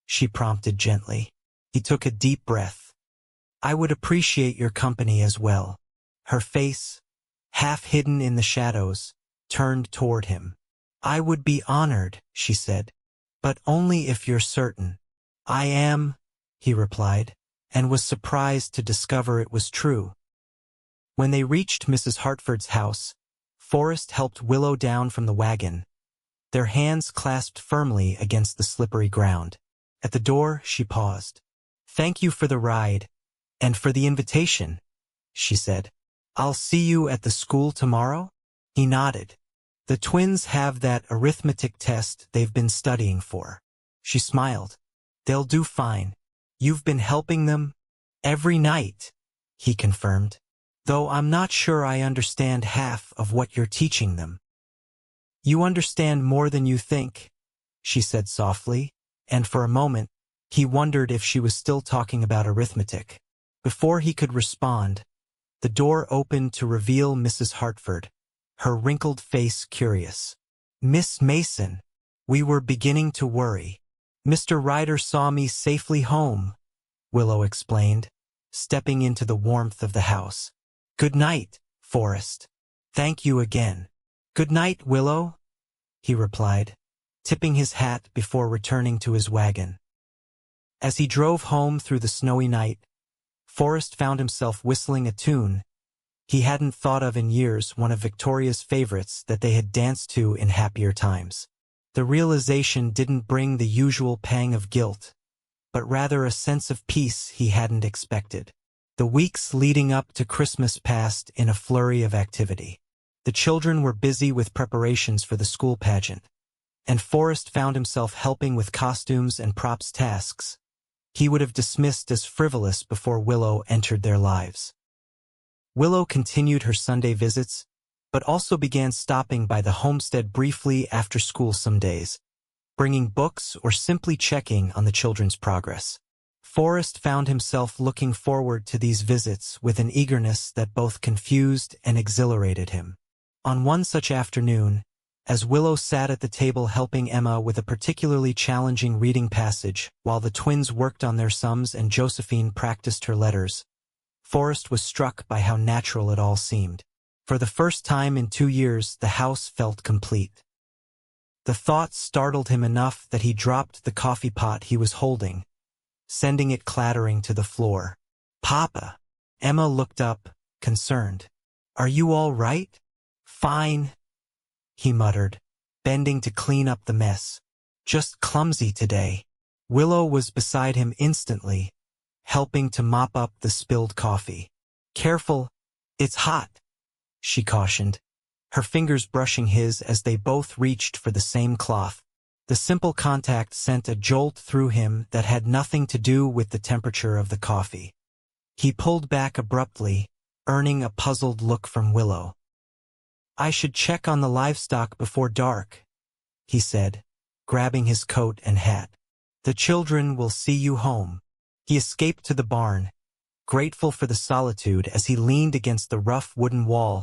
she prompted gently. He took a deep breath. "I would appreciate your company as well." Her face, half hidden in the shadows, turned toward him. "I would be honored," she said, "but only if you're certain." "I am," he replied, and was surprised to discover it was true. When they reached Mrs. Hartford's house, Forrest helped Willow down from the wagon, their hands clasped firmly against the slippery ground. At the door, she paused. "Thank you for the ride, and for the invitation," she said. "I'll see you at the school tomorrow?" He nodded. "The twins have that arithmetic test they've been studying for." She smiled. "They'll do fine. You've been helping them?" "Every night," he confirmed, "though I'm not sure I understand half of what you're teaching them." "You understand more than you think," she said softly, and for a moment, he wondered if she was still talking about arithmetic. Before he could respond, the door opened to reveal Mrs. Hartford, her wrinkled face curious. "Miss Mason, we were beginning to worry. Mr. Ryder saw me safely home," Willow explained, stepping into the warmth of the house. "Good night, Forrest. Thank you again." "Good night, Willow," he replied, tipping his hat before returning to his wagon. As he drove home through the snowy night, Forrest found himself whistling a tune he hadn't thought of in years, one of Victoria's favorites that they had danced to in happier times. The realization didn't bring the usual pang of guilt, but rather a sense of peace he hadn't expected. The weeks leading up to Christmas passed in a flurry of activity. The children were busy with preparations for the school pageant, and Forrest found himself helping with costumes and props tasks he would have dismissed as frivolous before Willow entered their lives. Willow continued her Sunday visits, but also began stopping by the homestead briefly after school some days, bringing books or simply checking on the children's progress. Forrest found himself looking forward to these visits with an eagerness that both confused and exhilarated him. On one such afternoon, as Willow sat at the table helping Emma with a particularly challenging reading passage while the twins worked on their sums and Josephine practiced her letters, Forrest was struck by how natural it all seemed. For the first time in 2 years, the house felt complete. The thought startled him enough that he dropped the coffee pot he was holding, sending it clattering to the floor. "Papa!" Emma looked up, concerned. "Are you all right?" "Fine," he muttered, bending to clean up the mess. "Just clumsy today." Willow was beside him instantly, helping to mop up the spilled coffee. "Careful, it's hot," she cautioned, her fingers brushing his as they both reached for the same cloth. The simple contact sent a jolt through him that had nothing to do with the temperature of the coffee. He pulled back abruptly, earning a puzzled look from Willow. "I should check on the livestock before dark," he said, grabbing his coat and hat. "The children will see you home." He escaped to the barn, grateful for the solitude as he leaned against the rough wooden wall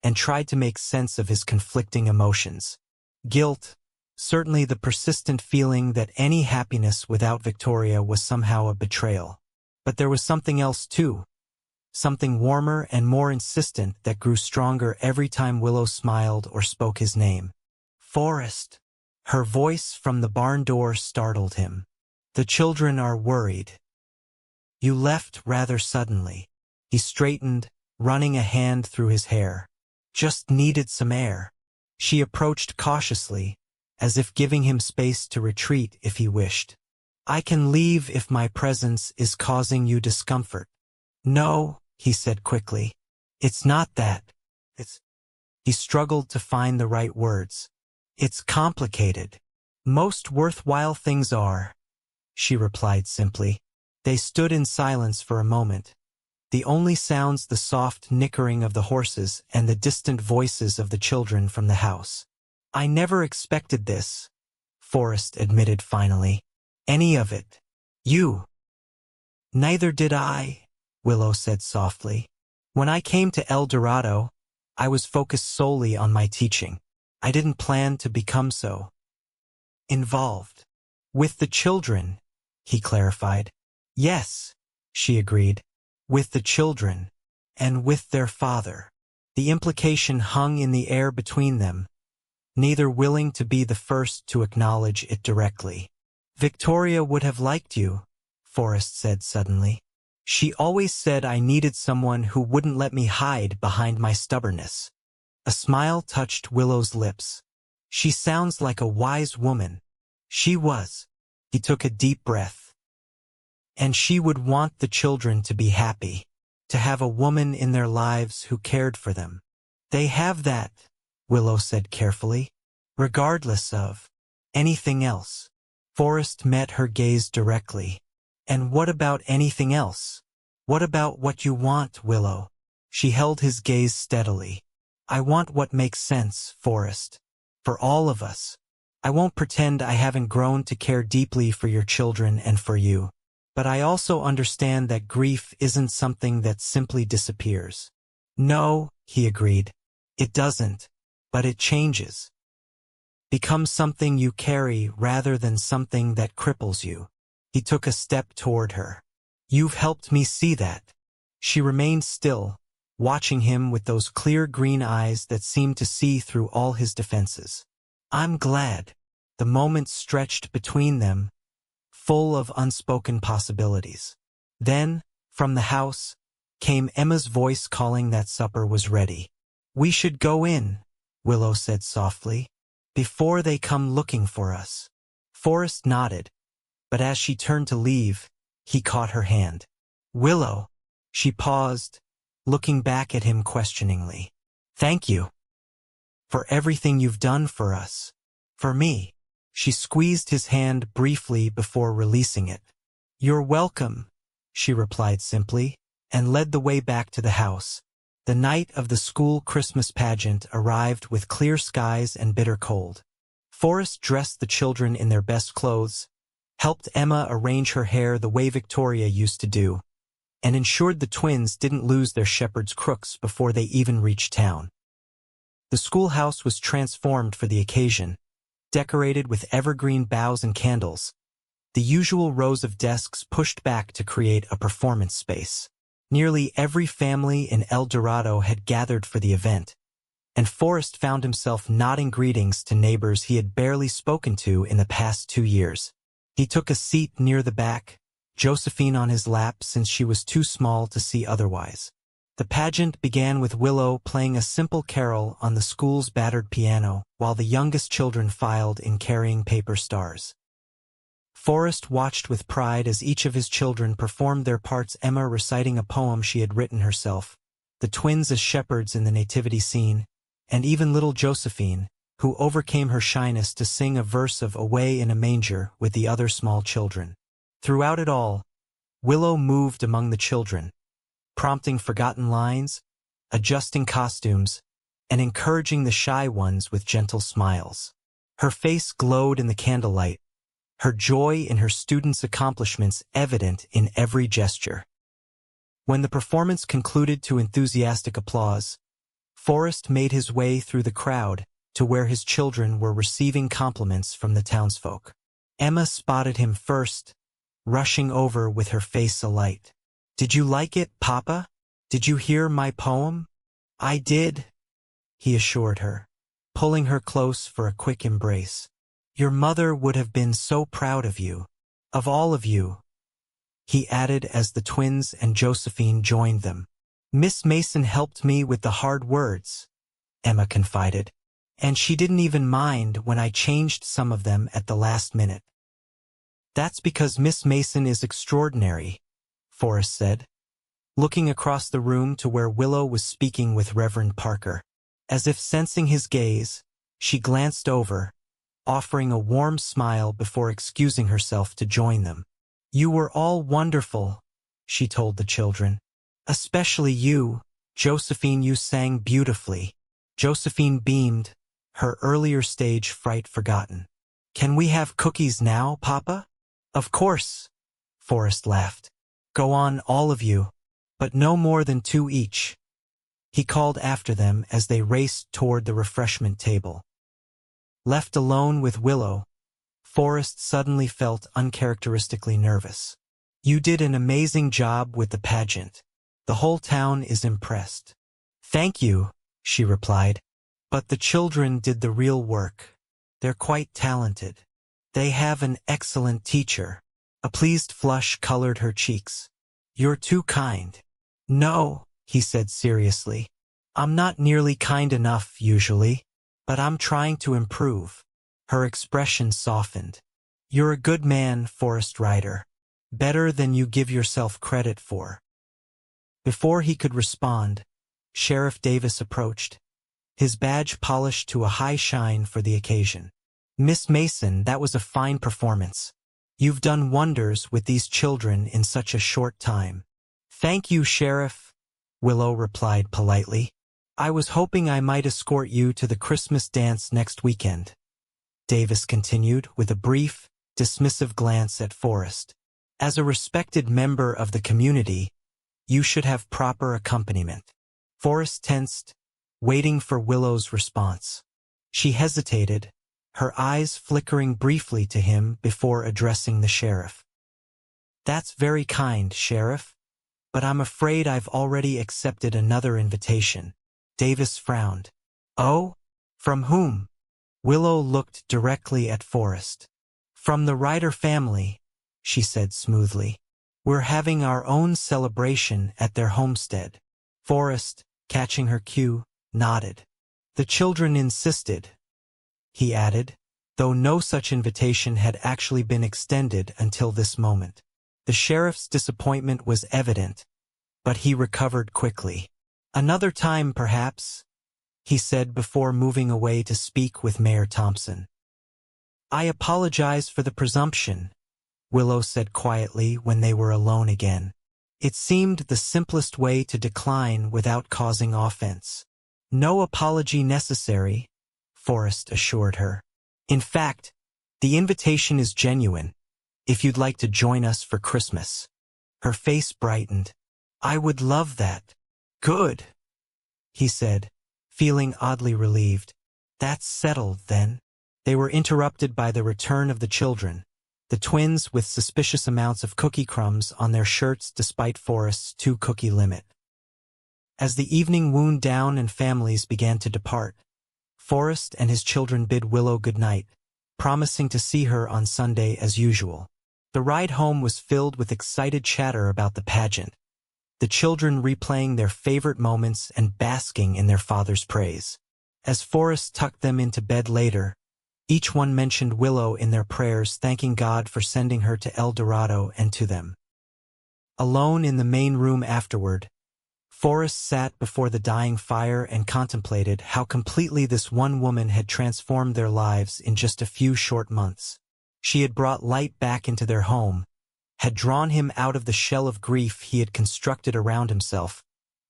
and tried to make sense of his conflicting emotions. Guilt, certainly the persistent feeling that any happiness without Victoria was somehow a betrayal. But there was something else too. Something warmer and more insistent that grew stronger every time Willow smiled or spoke his name. "Forrest." Her voice from the barn door startled him. "The children are worried. You left rather suddenly." He straightened, running a hand through his hair. "Just needed some air." She approached cautiously, as if giving him space to retreat if he wished. "I can leave if my presence is causing you discomfort." "No," he said quickly. "It's not that. It's—" He struggled to find the right words. "It's complicated." "Most worthwhile things are," she replied simply. They stood in silence for a moment, the only sounds the soft nickering of the horses and the distant voices of the children from the house. "I never expected this," Forrest admitted finally. "Any of it. You." "Neither did I," Willow said softly. "When I came to El Dorado, I was focused solely on my teaching. I didn't plan to become so involved with the children," he clarified. "Yes," she agreed, "with the children, and with their father." The implication hung in the air between them, neither willing to be the first to acknowledge it directly. "Victoria would have liked you," Forrest said suddenly. "She always said I needed someone who wouldn't let me hide behind my stubbornness." A smile touched Willow's lips. "She sounds like a wise woman." She was. He took a deep breath. "And she would want the children to be happy, to have a woman in their lives who cared for them." "They have that," Willow said carefully, "regardless of anything else." Forrest met her gaze directly. "And what about anything else? What about what you want, Willow?" She held his gaze steadily. "I want what makes sense, Forrest. For all of us. I won't pretend I haven't grown to care deeply for your children and for you. But I also understand that grief isn't something that simply disappears." "No," he agreed. "It doesn't. But it changes. Becomes something you carry rather than something that cripples you." He took a step toward her. "You've helped me see that." She remained still, watching him with those clear green eyes that seemed to see through all his defenses. "I'm glad." The moment stretched between them, full of unspoken possibilities. Then, from the house, came Emma's voice calling that supper was ready. "We should go in," Willow said softly, "before they come looking for us." Forrest nodded, but as she turned to leave, he caught her hand. "Willow," she paused, looking back at him questioningly. "Thank you for everything you've done for us, for me." She squeezed his hand briefly before releasing it. "You're welcome," she replied simply, and led the way back to the house. The night of the school Christmas pageant arrived with clear skies and bitter cold. Forrest dressed the children in their best clothes, helped Emma arrange her hair the way Victoria used to do, and ensured the twins didn't lose their shepherd's crooks before they even reached town. The schoolhouse was transformed for the occasion, decorated with evergreen boughs and candles, the usual rows of desks pushed back to create a performance space. Nearly every family in El Dorado had gathered for the event, and Forrest found himself nodding greetings to neighbors he had barely spoken to in the past 2 years. He took a seat near the back, Josephine on his lap since she was too small to see otherwise. The pageant began with Willow playing a simple carol on the school's battered piano, while the youngest children filed in carrying paper stars. Forrest watched with pride as each of his children performed their parts, Emma reciting a poem she had written herself, the twins as shepherds in the nativity scene, and even little Josephine, who overcame her shyness to sing a verse of Away in a Manger with the other small children. Throughout it all, Willow moved among the children, prompting forgotten lines, adjusting costumes, and encouraging the shy ones with gentle smiles. Her face glowed in the candlelight, her joy in her students' accomplishments evident in every gesture. When the performance concluded to enthusiastic applause, Forrest made his way through the crowd to where his children were receiving compliments from the townsfolk. Emma spotted him first, rushing over with her face alight. "Did you like it, Papa? Did you hear my poem?" "I did," he assured her, pulling her close for a quick embrace. "Your mother would have been so proud of you. Of all of you," he added as the twins and Josephine joined them. "Miss Mason helped me with the hard words," Emma confided, "and she didn't even mind when I changed some of them at the last minute." "That's because Miss Mason is extraordinary," Forrest said, looking across the room to where Willow was speaking with Reverend Parker. As if sensing his gaze, she glanced over, offering a warm smile before excusing herself to join them. "You were all wonderful," she told the children. "Especially you, Josephine, you sang beautifully." Josephine beamed, her earlier stage fright forgotten. "Can we have cookies now, Papa?" "Of course," Forrest laughed. "Go on, all of you, but no more than 2 each," he called after them as they raced toward the refreshment table. Left alone with Willow, Forrest suddenly felt uncharacteristically nervous. "You did an amazing job with the pageant. The whole town is impressed." "Thank you," she replied. "But the children did the real work. They're quite talented. They have an excellent teacher." A pleased flush colored her cheeks. "You're too kind." "No," he said seriously. "I'm not nearly kind enough usually, but I'm trying to improve." Her expression softened. "You're a good man, Forrest Ryder. Better than you give yourself credit for." Before he could respond, Sheriff Davis approached, his badge polished to a high shine for the occasion. "Miss Mason, that was a fine performance. You've done wonders with these children in such a short time." "Thank you, Sheriff," Willow replied politely. "I was hoping I might escort you to the Christmas dance next weekend," Davis continued with a brief, dismissive glance at Forrest. "As a respected member of the community, you should have proper accompaniment." Forrest tensed, waiting for Willow's response. She hesitated, her eyes flickering briefly to him before addressing the sheriff. "That's very kind, Sheriff, but I'm afraid I've already accepted another invitation." Davis frowned. "Oh? From whom?" Willow looked directly at Forrest. "From the Ryder family," she said smoothly. "We're having our own celebration at their homestead." Forrest, catching her cue, nodded. "The children insisted," he added, though no such invitation had actually been extended until this moment. The sheriff's disappointment was evident, but he recovered quickly. "Another time, perhaps," he said before moving away to speak with Mayor Thompson. "I apologize for the presumption," Willow said quietly when they were alone again. It seemed the simplest way to decline without causing offense. "No apology necessary," Forrest assured her. "In fact, the invitation is genuine, if you'd like to join us for Christmas." Her face brightened. "I would love that." "Good," he said, feeling oddly relieved. "That's settled, then." They were interrupted by the return of the children, the twins with suspicious amounts of cookie crumbs on their shirts despite Forrest's 2-cookie limit. As the evening wound down and families began to depart, Forrest and his children bid Willow good night, promising to see her on Sunday as usual. The ride home was filled with excited chatter about the pageant, the children replaying their favorite moments and basking in their father's praise. As Forrest tucked them into bed later, Each one mentioned Willow in their prayers, thanking God for sending her to El Dorado and to them. Alone in the main room afterward, Forrest sat before the dying fire and contemplated how completely this one woman had transformed their lives in just a few short months. She had brought light back into their home, had drawn him out of the shell of grief he had constructed around himself,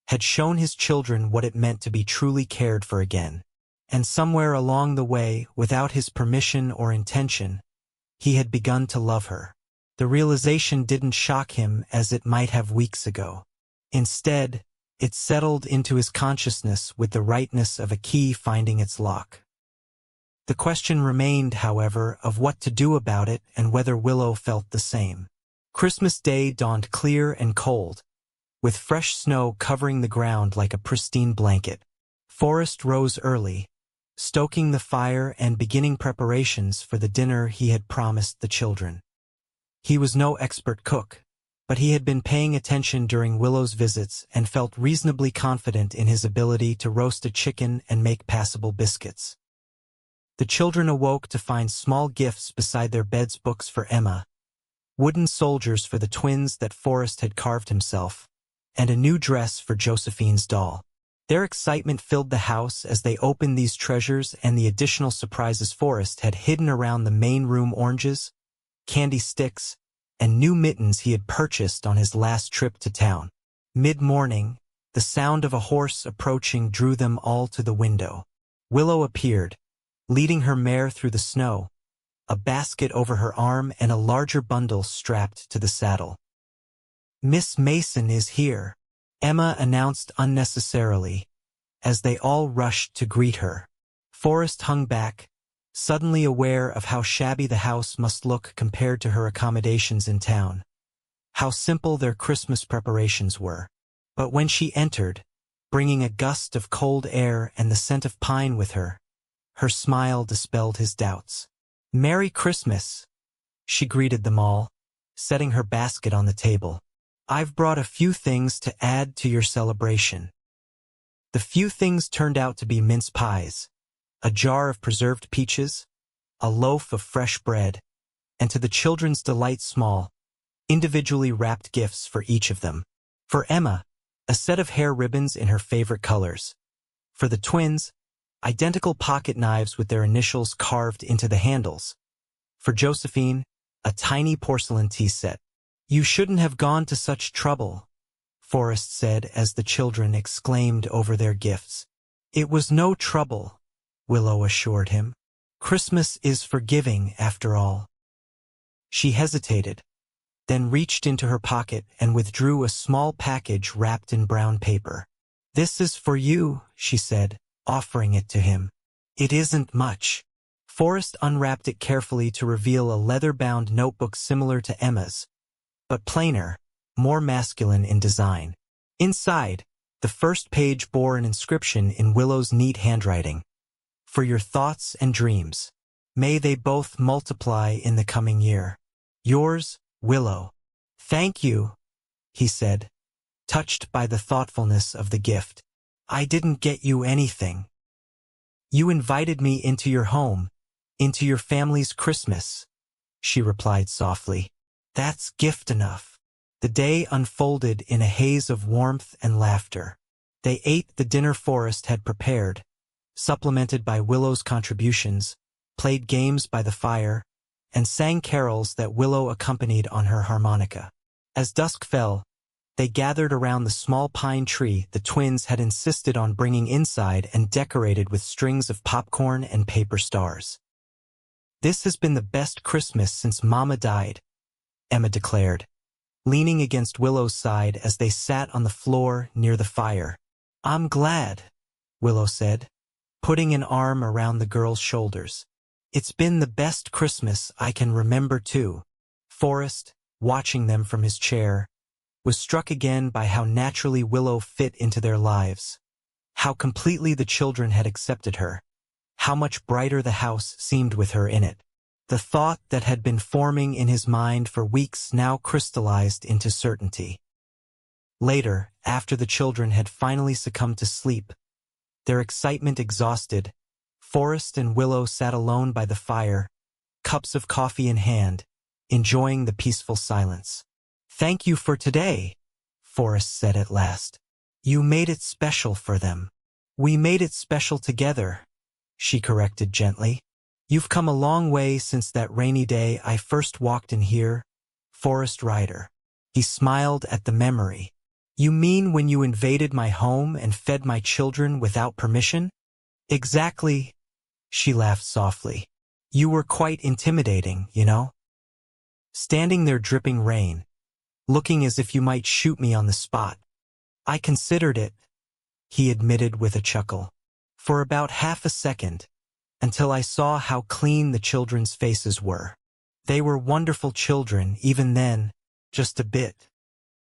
had shown his children what it meant to be truly cared for again. And somewhere along the way, without his permission or intention, he had begun to love her. The realization didn't shock him as it might have weeks ago. Instead, it settled into his consciousness with the rightness of a key finding its lock. The question remained, however, of what to do about it and whether Willow felt the same. Christmas Day dawned clear and cold, with fresh snow covering the ground like a pristine blanket. Forrest rose early, stoking the fire and beginning preparations for the dinner he had promised the children. He was no expert cook, but he had been paying attention during Willow's visits and felt reasonably confident in his ability to roast a chicken and make passable biscuits. The children awoke to find small gifts beside their beds: books for Emma, wooden soldiers for the twins that Forrest had carved himself, and a new dress for Josephine's doll. Their excitement filled the house as they opened these treasures and the additional surprises Forrest had hidden around the main room: oranges, candy sticks, and new mittens he had purchased on his last trip to town. Mid-morning, the sound of a horse approaching drew them all to the window. Willow appeared, leading her mare through the snow, a basket over her arm and a larger bundle strapped to the saddle. "Miss Mason is here," Emma announced unnecessarily, as they all rushed to greet her. Forrest hung back, suddenly aware of how shabby the house must look compared to her accommodations in town. How simple their Christmas preparations were. But when she entered, bringing a gust of cold air and the scent of pine with her, her smile dispelled his doubts. "Merry Christmas," she greeted them all, setting her basket on the table. "I've brought a few things to add to your celebration." The few things turned out to be mince pies, a jar of preserved peaches, a loaf of fresh bread, and to the children's delight small, individually wrapped gifts for each of them. For Emma, a set of hair ribbons in her favorite colors. For the twins, identical pocket knives with their initials carved into the handles. For Josephine, a tiny porcelain tea set. "You shouldn't have gone to such trouble," Forrest said as the children exclaimed over their gifts. "It was no trouble," Willow assured him. "Christmas is forgiving, after all." She hesitated, then reached into her pocket and withdrew a small package wrapped in brown paper. "This is for you," she said, offering it to him. "It isn't much." Forrest unwrapped it carefully to reveal a leather-bound notebook similar to Emma's, but plainer, more masculine in design. Inside, the first page bore an inscription in Willow's neat handwriting. "For your thoughts and dreams. May they both multiply in the coming year. Yours, Willow." "Thank you," he said, touched by the thoughtfulness of the gift. "I didn't get you anything." "You invited me into your home, into your family's Christmas," she replied softly. "That's gift enough." The day unfolded in a haze of warmth and laughter. They ate the dinner Forrest had prepared, supplemented by Willow's contributions, played games by the fire, and sang carols that Willow accompanied on her harmonica. As dusk fell, they gathered around the small pine tree the twins had insisted on bringing inside and decorated with strings of popcorn and paper stars. "This has been the best Christmas since Mama died," Emma declared, leaning against Willow's side as they sat on the floor near the fire. "I'm glad," Willow said, putting an arm around the girl's shoulders. "It's been the best Christmas I can remember, too." Forrest, watching them from his chair, was struck again by how naturally Willow fit into their lives, how completely the children had accepted her, how much brighter the house seemed with her in it. The thought that had been forming in his mind for weeks now crystallized into certainty. Later, after the children had finally succumbed to sleep, their excitement exhausted, Forrest and Willow sat alone by the fire, cups of coffee in hand, enjoying the peaceful silence. "Thank you for today," Forrest said at last. "You made it special for them." "We made it special together," she corrected gently. "You've come a long way since that rainy day I first walked in here." Forrest Ryder. He smiled at the memory. "You mean when you invaded my home and fed my children without permission?" "Exactly," she laughed softly. "You were quite intimidating, you know. Standing there dripping rain, looking as if you might shoot me on the spot." "I considered it," he admitted with a chuckle. "For about half a second, until I saw how clean the children's faces were. They were wonderful children even then, just a bit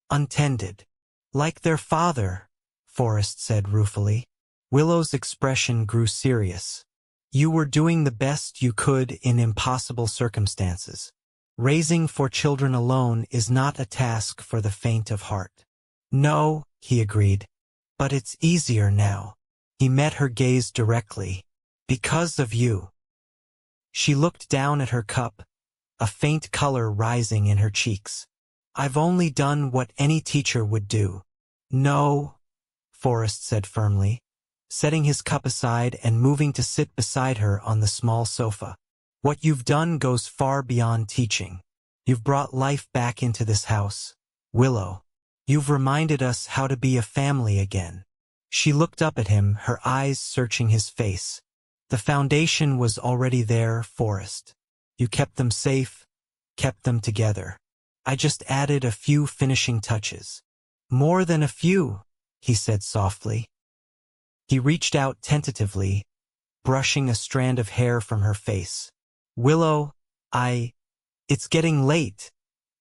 untended. Like their father," Forrest said ruefully. Willow's expression grew serious. "You were doing the best you could in impossible circumstances. Raising 4 children alone is not a task for the faint of heart." "No," he agreed, "but it's easier now." He met her gaze directly. "Because of you." She looked down at her cup, a faint color rising in her cheeks. "I've only done what any teacher would do." "No," Forrest said firmly, setting his cup aside and moving to sit beside her on the small sofa. "What you've done goes far beyond teaching. You've brought life back into this house, Willow. You've reminded us how to be a family again." She looked up at him, her eyes searching his face. "The foundation was already there, Forrest. You kept them safe, kept them together. I just added a few finishing touches." "More than a few," he said softly. He reached out tentatively, brushing a strand of hair from her face. "Willow, it's getting late,"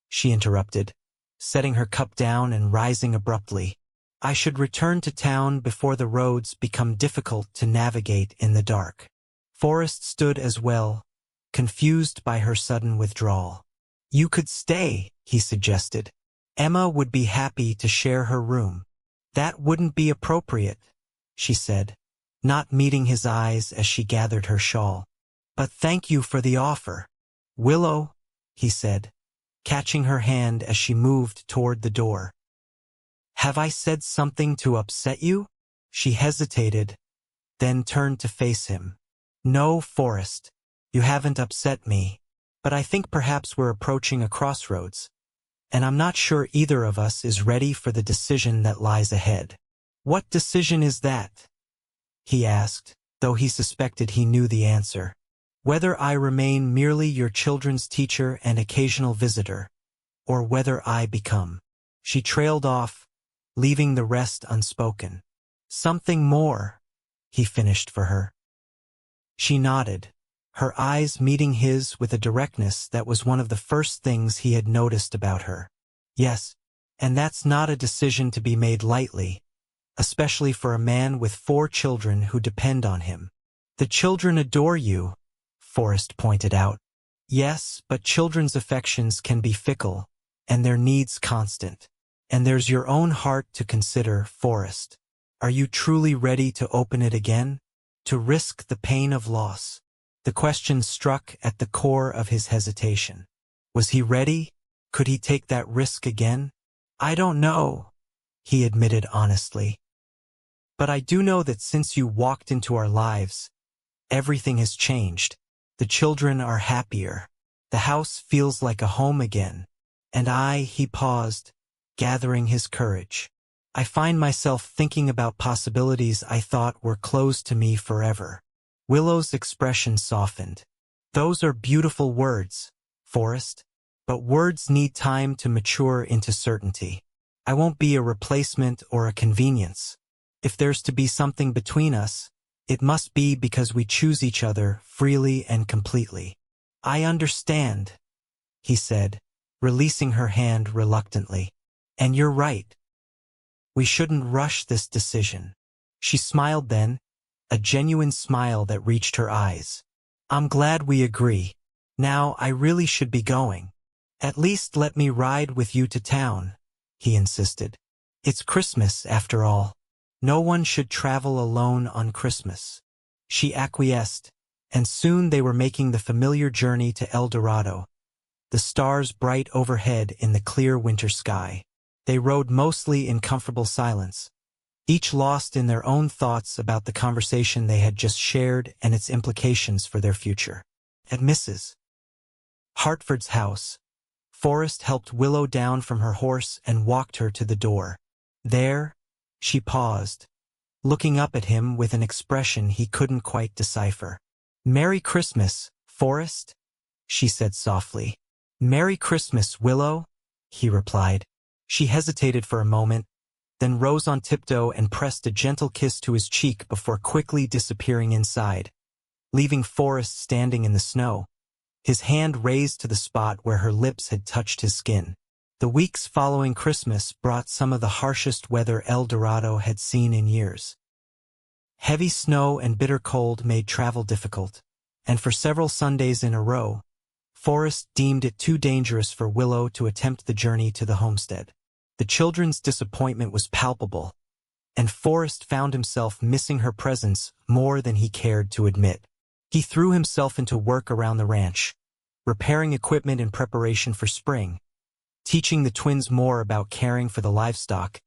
she interrupted, setting her cup down and rising abruptly. "I should return to town before the roads become difficult to navigate in the dark." Forrest stood as well, confused by her sudden withdrawal. "You could stay," he suggested. "Emma would be happy to share her room." "That wouldn't be appropriate," she said, not meeting his eyes as she gathered her shawl. "But thank you for the offer." "Willow," he said, catching her hand as she moved toward the door. "Have I said something to upset you?" She hesitated, then turned to face him. "No, Forrest, you haven't upset me, but I think perhaps we're approaching a crossroads, and I'm not sure either of us is ready for the decision that lies ahead." "What decision is that?" he asked, though he suspected he knew the answer. "Whether I remain merely your children's teacher and occasional visitor, or whether I become." She trailed off, leaving the rest unspoken. "Something more," he finished for her. She nodded, her eyes meeting his with a directness that was one of the first things he had noticed about her. "Yes, and that's not a decision to be made lightly, especially for a man with 4 children who depend on him." "The children adore you," Forrest pointed out. "Yes, but children's affections can be fickle, and their needs constant. And there's your own heart to consider, Forrest. Are you truly ready to open it again? To risk the pain of loss?" The question struck at the core of his hesitation. Was he ready? Could he take that risk again? "I don't know," he admitted honestly. "But I do know that since you walked into our lives, everything has changed. The children are happier. The house feels like a home again. And he paused, gathering his courage. "I find myself thinking about possibilities I thought were closed to me forever." Willow's expression softened. "Those are beautiful words, Forrest, but words need time to mature into certainty. I won't be a replacement or a convenience. If there's to be something between us, it must be because we choose each other freely and completely." "I understand," he said, releasing her hand reluctantly. "And you're right. We shouldn't rush this decision." She smiled then, a genuine smile that reached her eyes. "I'm glad we agree. Now I really should be going." "At least let me ride with you to town," he insisted. "It's Christmas, after all. No one should travel alone on Christmas." She acquiesced, and soon they were making the familiar journey to El Dorado, the stars bright overhead in the clear winter sky. They rode mostly in comfortable silence, each lost in their own thoughts about the conversation they had just shared and its implications for their future. At Mrs. Hartford's house, Forrest helped Willow down from her horse and walked her to the door. There, she paused, looking up at him with an expression he couldn't quite decipher. "Merry Christmas, Forrest," she said softly. "Merry Christmas, Willow," he replied. She hesitated for a moment, then rose on tiptoe and pressed a gentle kiss to his cheek before quickly disappearing inside, leaving Forrest standing in the snow, his hand raised to the spot where her lips had touched his skin. The weeks following Christmas brought some of the harshest weather El Dorado had seen in years. Heavy snow and bitter cold made travel difficult, and for several Sundays in a row, Forrest deemed it too dangerous for Willow to attempt the journey to the homestead. The children's disappointment was palpable, and Forrest found himself missing her presence more than he cared to admit. He threw himself into work around the ranch, repairing equipment in preparation for spring, teaching the twins more about caring for the livestock,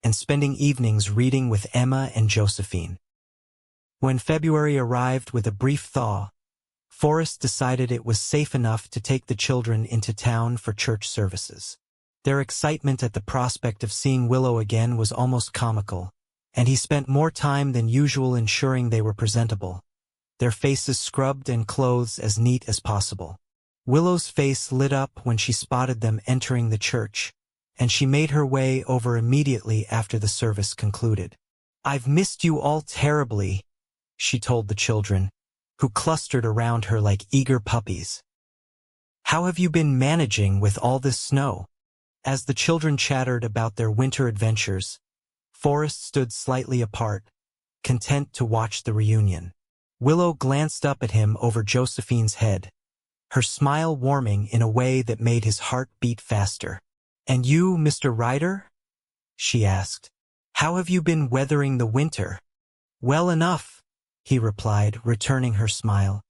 and spending evenings reading with Emma and Josephine. When February arrived with a brief thaw, Forrest decided it was safe enough to take the children into town for church services. Their excitement at the prospect of seeing Willow again was almost comical, and he spent more time than usual ensuring they were presentable, their faces scrubbed and clothes as neat as possible. Willow's face lit up when she spotted them entering the church, and she made her way over immediately after the service concluded. "I've missed you all terribly," she told the children, who clustered around her like eager puppies. "How have you been managing with all this snow?" As the children chattered about their winter adventures, Forrest stood slightly apart, content to watch the reunion. Willow glanced up at him over Josephine's head, her smile warming in a way that made his heart beat faster. "And you, Mr. Ryder?" she asked. "How have you been weathering the winter?" "Well enough," he replied, returning her smile,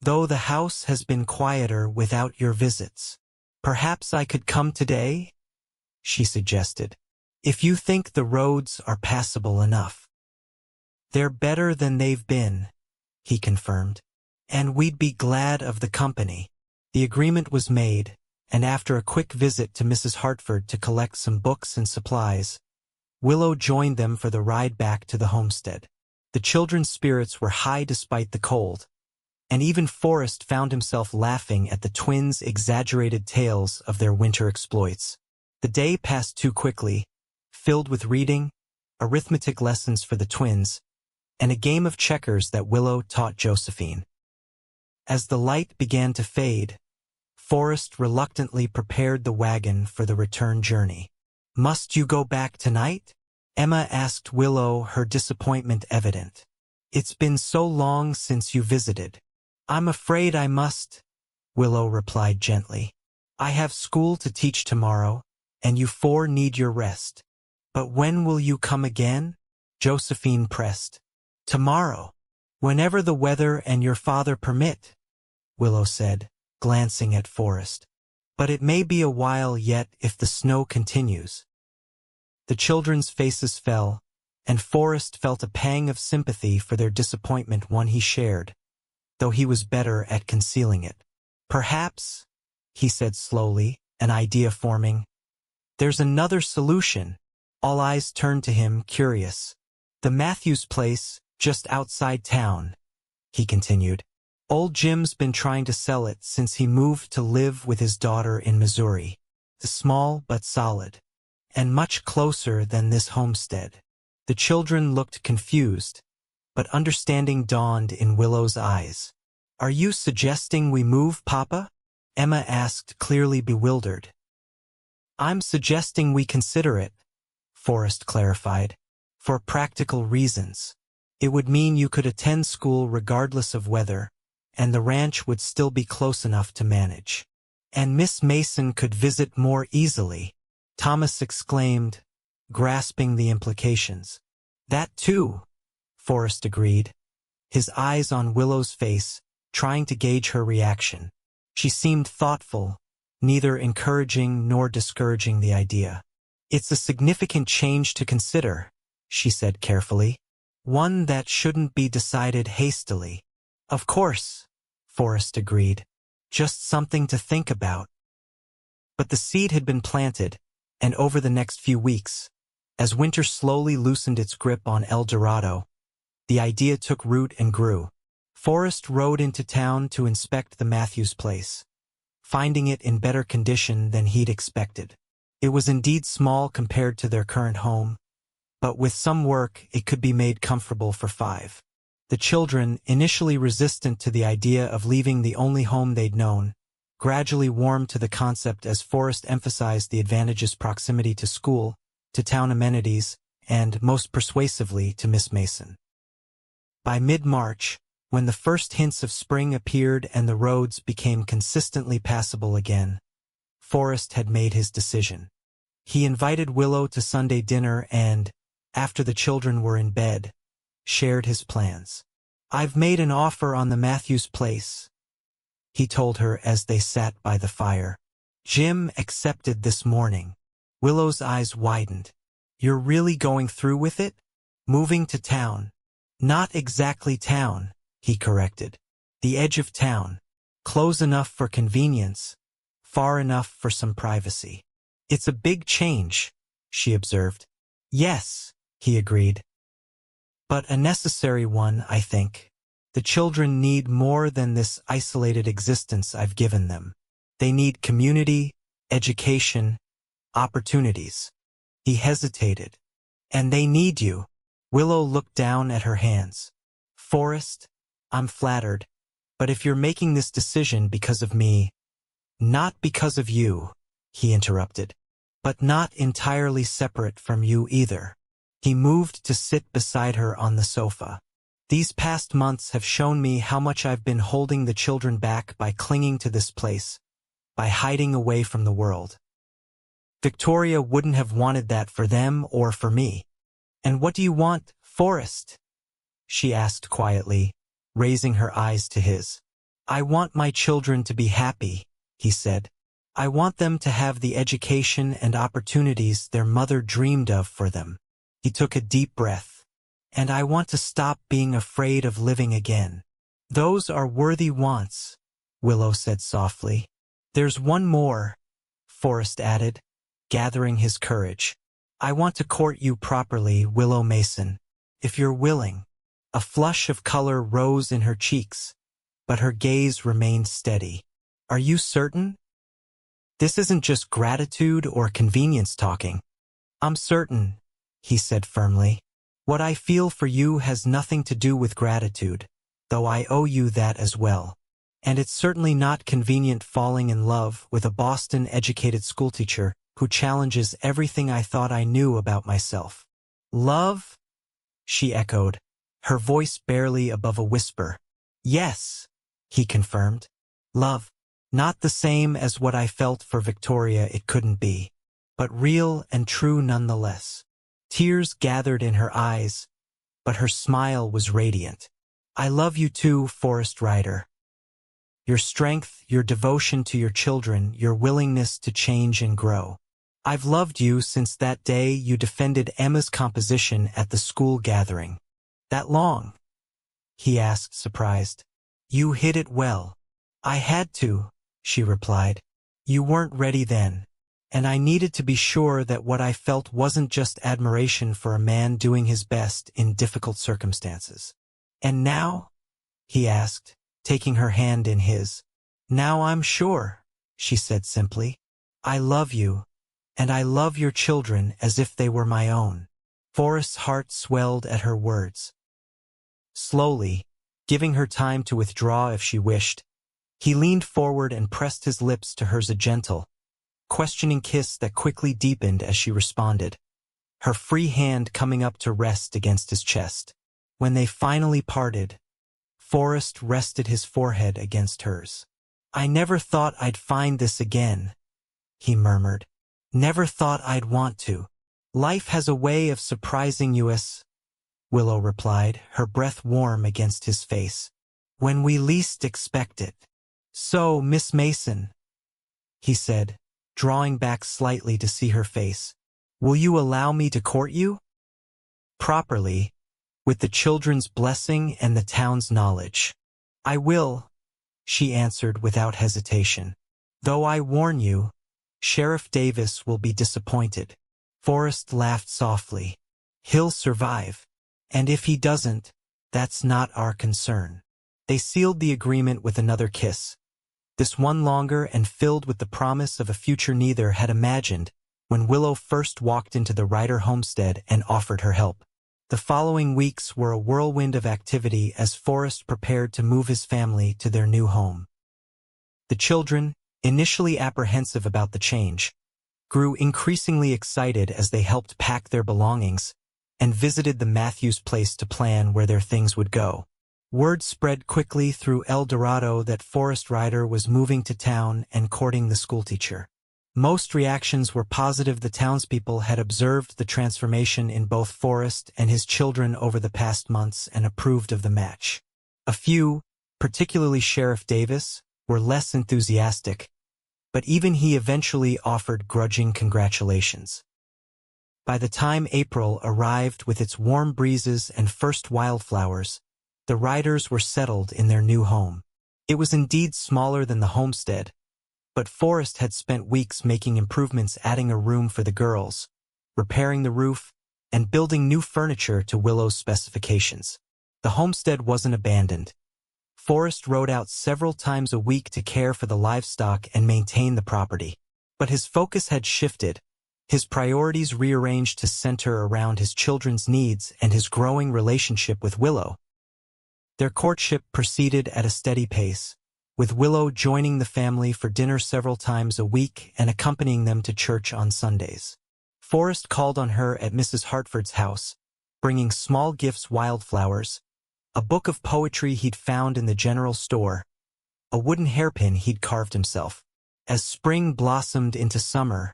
"though the house has been quieter without your visits. Perhaps I could come today?" she suggested. "If you think the roads are passable enough." "They're better than they've been," he confirmed, "and we'd be glad of the company." The agreement was made, and after a quick visit to Mrs. Hartford to collect some books and supplies, Willow joined them for the ride back to the homestead. The children's spirits were high despite the cold, and even Forrest found himself laughing at the twins' exaggerated tales of their winter exploits. The day passed too quickly, filled with reading, arithmetic lessons for the twins, and a game of checkers that Willow taught Josephine. As the light began to fade, Forrest reluctantly prepared the wagon for the return journey. "Must you go back tonight?" Emma asked Willow, her disappointment evident. "It's been so long since you visited." "I'm afraid I must," Willow replied gently. "I have school to teach tomorrow, and you four need your rest." "But when will you come again?" Josephine pressed. "Tomorrow, whenever the weather and your father permit," Willow said, glancing at Forrest. "But it may be a while yet if the snow continues." The children's faces fell, and Forrest felt a pang of sympathy for their disappointment, one he shared, though he was better at concealing it. "Perhaps," he said slowly, an idea forming, "there's another solution." All eyes turned to him, curious. "The Matthews place, just outside town," he continued. "Old Jim's been trying to sell it since he moved to live with his daughter in Missouri. It's small but solid, and much closer than this homestead." The children looked confused, but understanding dawned in Willow's eyes. "Are you suggesting we move, Papa?" Emma asked, clearly bewildered. "I'm suggesting we consider it," Forrest clarified, "for practical reasons. It would mean you could attend school regardless of weather, and the ranch would still be close enough to manage. And Miss Mason could visit more easily," Thomas exclaimed, grasping the implications. "That too," Forrest agreed, his eyes on Willow's face, trying to gauge her reaction. She seemed thoughtful, neither encouraging nor discouraging the idea. "It's a significant change to consider," she said carefully. "One that shouldn't be decided hastily." "Of course," Forrest agreed. "Just something to think about." But the seed had been planted, and over the next few weeks, as winter slowly loosened its grip on El Dorado, the idea took root and grew. Forrest rode into town to inspect the Matthews place, finding it in better condition than he'd expected. It was indeed small compared to their current home, but with some work it could be made comfortable for 5. The children, initially resistant to the idea of leaving the only home they'd known, gradually warmed to the concept as Forrest emphasized the advantageous proximity to school, to town amenities, and, most persuasively, to Miss Mason. By mid-March, when the first hints of spring appeared and the roads became consistently passable again, Forrest had made his decision. He invited Willow to Sunday dinner and, after the children were in bed, shared his plans. "I've made an offer on the Matthews place," he told her as they sat by the fire. "Jim accepted this morning." Willow's eyes widened. "You're really going through with it? Moving to town?" "Not exactly town," he corrected. "The edge of town. Close enough for convenience, far enough for some privacy." "It's a big change," she observed. "Yes," he agreed. "But a necessary one, I think. The children need more than this isolated existence I've given them. They need community, education, opportunities." He hesitated. "And they need you." Willow looked down at her hands. "Forrest, I'm flattered, but if you're making this decision because of me—" "Not because of you," he interrupted. "But not entirely separate from you either." He moved to sit beside her on the sofa. "These past months have shown me how much I've been holding the children back by clinging to this place, by hiding away from the world. Victoria wouldn't have wanted that for them or for me." "And what do you want, Forrest?" she asked quietly, raising her eyes to his. "I want my children to be happy," he said. "I want them to have the education and opportunities their mother dreamed of for them." He took a deep breath. "And I want to stop being afraid of living again." "Those are worthy wants," Willow said softly. "There's one more," Forrest added, gathering his courage. "I want to court you properly, Willow Mason, if you're willing." A flush of color rose in her cheeks, but her gaze remained steady. "Are you certain? This isn't just gratitude or convenience talking." "I'm certain," he said firmly. "What I feel for you has nothing to do with gratitude, though I owe you that as well. And it's certainly not convenient falling in love with a Boston-educated schoolteacher who challenges everything I thought I knew about myself." "Love?" she echoed, her voice barely above a whisper. "Yes," he confirmed. "Love. Not the same as what I felt for Victoria, it couldn't be, but real and true nonetheless." Tears gathered in her eyes, but her smile was radiant. "I love you too, Forrest Ryder. Your strength, your devotion to your children, your willingness to change and grow. I've loved you since that day you defended Emma's composition at the school gathering." "That long?" he asked, surprised. "You hid it well." "I had to," she replied. "You weren't ready then, and I needed to be sure that what I felt wasn't just admiration for a man doing his best in difficult circumstances." "And now?" he asked, taking her hand in his. "Now I'm sure," she said simply. "I love you, and I love your children as if they were my own." Forrest's heart swelled at her words. Slowly, giving her time to withdraw if she wished, he leaned forward and pressed his lips to hers, a gentle, questioning kiss that quickly deepened as she responded, her free hand coming up to rest against his chest. When they finally parted, Forrest rested his forehead against hers. "I never thought I'd find this again," he murmured. "Never thought I'd want to. Life has a way of surprising you as Willow replied, her breath warm against his face. When we least expect it. So, Miss Mason, he said, drawing back slightly to see her face, will you allow me to court you? Properly, with the children's blessing and the town's knowledge. I will, she answered without hesitation. Though I warn you, Sheriff Davis will be disappointed. Forrest laughed softly. He'll survive. And if he doesn't, that's not our concern. They sealed the agreement with another kiss. This one longer and filled with the promise of a future neither had imagined when Willow first walked into the Ryder homestead and offered her help. The following weeks were a whirlwind of activity as Forrest prepared to move his family to their new home. The children, initially apprehensive about the change, grew increasingly excited as they helped pack their belongings and visited the Matthews place to plan where their things would go. Word spread quickly through El Dorado that Forrest Ryder was moving to town and courting the schoolteacher. Most reactions were positive. The townspeople had observed the transformation in both Forrest and his children over the past months and approved of the match. A few, particularly Sheriff Davis, were less enthusiastic, but even he eventually offered grudging congratulations. By the time April arrived with its warm breezes and first wildflowers, the Ryders were settled in their new home. It was indeed smaller than the homestead, but Forrest had spent weeks making improvements, adding a room for the girls, repairing the roof, and building new furniture to Willow's specifications. The homestead wasn't abandoned. Forrest rode out several times a week to care for the livestock and maintain the property. But his focus had shifted, his priorities rearranged to center around his children's needs and his growing relationship with Willow. Their courtship proceeded at a steady pace, with Willow joining the family for dinner several times a week and accompanying them to church on Sundays. Forrest called on her at Mrs. Hartford's house, bringing small gifts, wildflowers, a book of poetry he'd found in the general store, a wooden hairpin he'd carved himself. As spring blossomed into summer,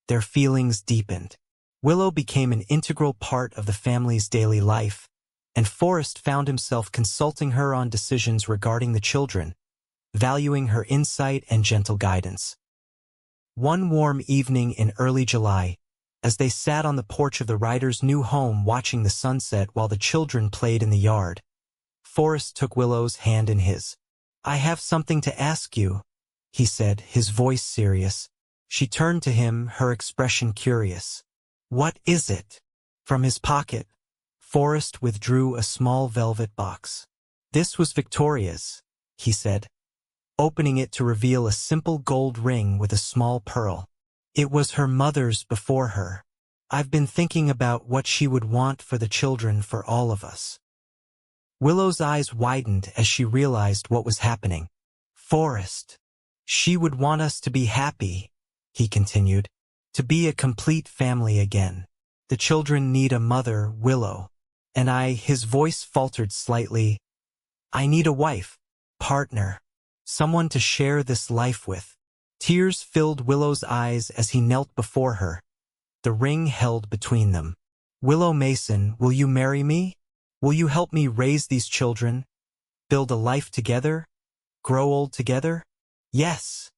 their feelings deepened. Willow became an integral part of the family's daily life, and Forrest found himself consulting her on decisions regarding the children, valuing her insight and gentle guidance. One warm evening in early July, as they sat on the porch of the Ryders' new home watching the sunset while the children played in the yard, Forrest took Willow's hand in his. I have something to ask you, he said, his voice serious. She turned to him, her expression curious. What is it? From his pocket, Forrest withdrew a small velvet box. This was Victoria's, he said, opening it to reveal a simple gold ring with a small pearl. It was her mother's before her. I've been thinking about what she would want for the children, for all of us. Willow's eyes widened as she realized what was happening. Forrest. She would want us to be happy, he continued, to be a complete family again. The children need a mother, Willow. And his voice faltered slightly, I need a wife, partner, someone to share this life with. Tears filled Willow's eyes as he knelt before her, the ring held between them. Willow Mason, will you marry me? Will you help me raise these children, build a life together, grow old together? Yes,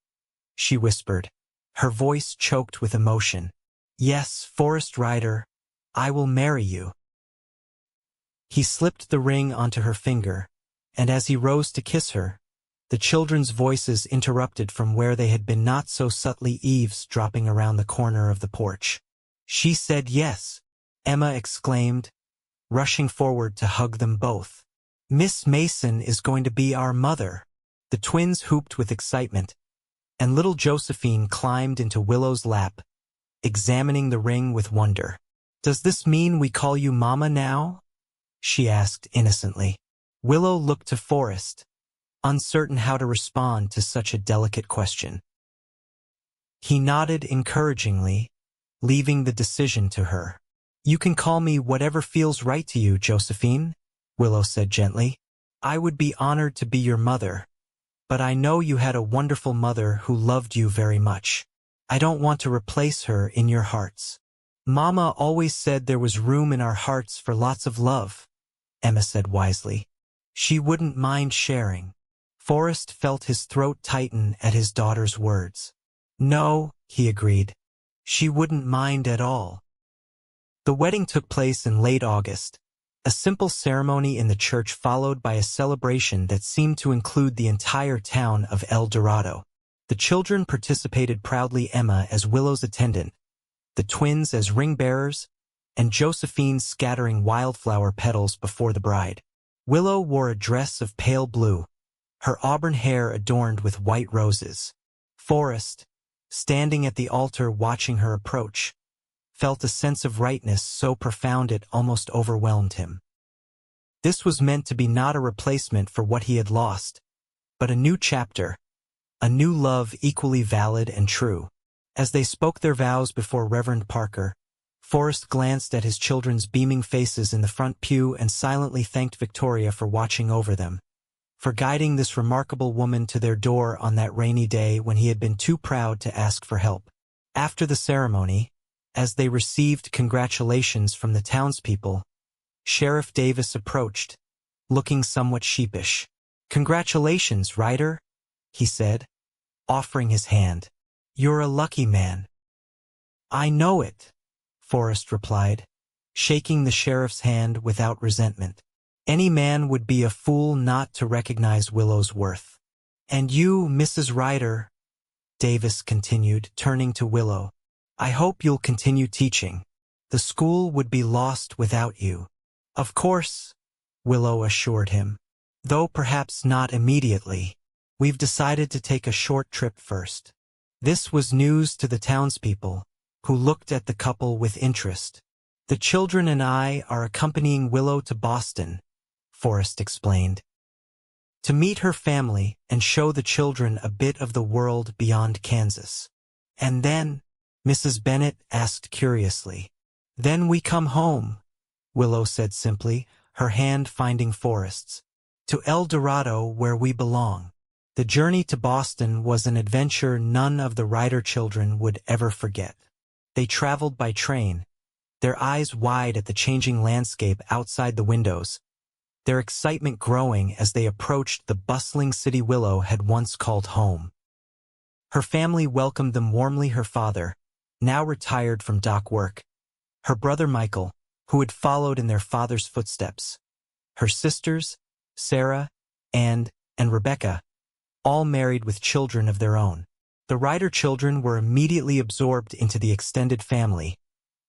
she whispered, her voice choked with emotion. Yes, Forrest Ryder, I will marry you. He slipped the ring onto her finger, and as he rose to kiss her, the children's voices interrupted from where they had been not so subtly eavesdropping around the corner of the porch. She said yes, Emma exclaimed, rushing forward to hug them both. Miss Mason is going to be our mother. The twins whooped with excitement, and little Josephine climbed into Willow's lap, examining the ring with wonder. Does this mean we call you Mama now? She asked innocently. Willow looked to Forrest, uncertain how to respond to such a delicate question. He nodded encouragingly, leaving the decision to her. You can call me whatever feels right to you, Josephine, Willow said gently. I would be honored to be your mother, but I know you had a wonderful mother who loved you very much. I don't want to replace her in your hearts. "Mama always said there was room in our hearts for lots of love," Emma said wisely. "She wouldn't mind sharing." Forrest felt his throat tighten at his daughter's words. "No," he agreed. "She wouldn't mind at all." The wedding took place in late August, a simple ceremony in the church followed by a celebration that seemed to include the entire town of El Dorado. The children participated proudly, Emma as Willow's attendant, the twins as ring-bearers, and Josephine scattering wildflower petals before the bride. Willow wore a dress of pale blue, her auburn hair adorned with white roses. Forrest, standing at the altar watching her approach, felt a sense of rightness so profound it almost overwhelmed him. This was meant to be not a replacement for what he had lost, but a new chapter, a new love equally valid and true. As they spoke their vows before Reverend Parker, Forrest glanced at his children's beaming faces in the front pew and silently thanked Victoria for watching over them, for guiding this remarkable woman to their door on that rainy day when he had been too proud to ask for help. After the ceremony, as they received congratulations from the townspeople, Sheriff Davis approached, looking somewhat sheepish. "Congratulations, Ryder," he said, offering his hand. "You're a lucky man." "I know it," Forrest replied, shaking the sheriff's hand without resentment. "Any man would be a fool not to recognize Willow's worth." "And you, Mrs. Ryder," Davis continued, turning to Willow, "I hope you'll continue teaching. The school would be lost without you." "Of course," Willow assured him, "though perhaps not immediately. We've decided to take a short trip first." This was news to the townspeople, who looked at the couple with interest. "The children and I are accompanying Willow to Boston," Forrest explained, "to meet her family and show the children a bit of the world beyond Kansas." "And then?" Mrs. Bennett asked curiously. "Then we come home," Willow said simply, her hand finding Forrest's. "To El Dorado, where we belong." The journey to Boston was an adventure none of the Ryder children would ever forget. They traveled by train, their eyes wide at the changing landscape outside the windows, their excitement growing as they approached the bustling city Willow had once called home. Her family welcomed them warmly. Her father, now retired from dock work, her brother Michael, who had followed in their father's footsteps, her sisters, Sarah, and Rebecca, all married with children of their own. The Ryder children were immediately absorbed into the extended family,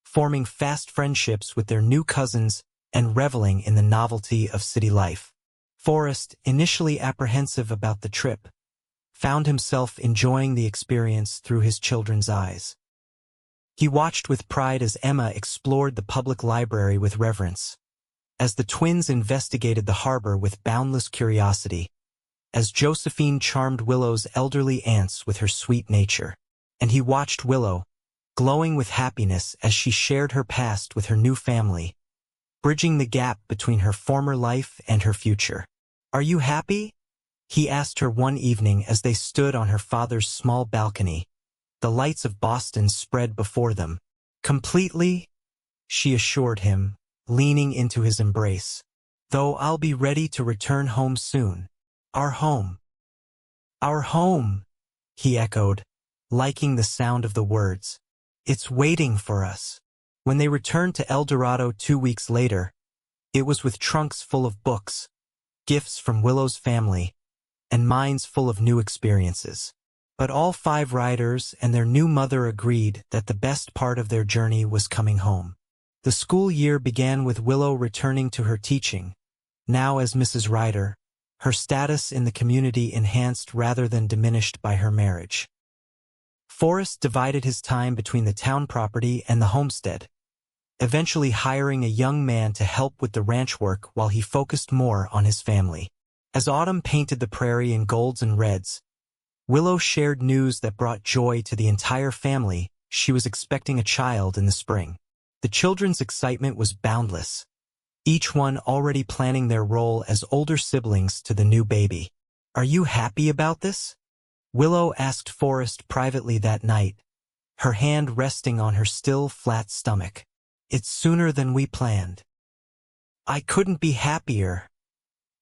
forming fast friendships with their new cousins and reveling in the novelty of city life. Forrest, initially apprehensive about the trip, found himself enjoying the experience through his children's eyes. He watched with pride as Emma explored the public library with reverence, as the twins investigated the harbor with boundless curiosity, as Josephine charmed Willow's elderly aunts with her sweet nature, and he watched Willow, glowing with happiness as she shared her past with her new family, bridging the gap between her former life and her future. "Are you happy?" he asked her one evening as they stood on her father's small balcony, the lights of Boston spread before them. "Completely," she assured him, leaning into his embrace. "Though I'll be ready to return home soon. Our home." "Our home," he echoed, liking the sound of the words. "It's waiting for us." When they returned to El Dorado 2 weeks later, it was with trunks full of books, gifts from Willow's family, and minds full of new experiences. But all 5 Ryders and their new mother agreed that the best part of their journey was coming home. The school year began with Willow returning to her teaching, now as Mrs. Ryder, her status in the community enhanced rather than diminished by her marriage. Forrest divided his time between the town property and the homestead, eventually hiring a young man to help with the ranch work while he focused more on his family. As autumn painted the prairie in golds and reds, Willow shared news that brought joy to the entire family. She was expecting a child in the spring. The children's excitement was boundless, each one already planning their role as older siblings to the new baby. "Are you happy about this?" Willow asked Forrest privately that night, her hand resting on her still flat stomach. "It's sooner than we planned." "I couldn't be happier,"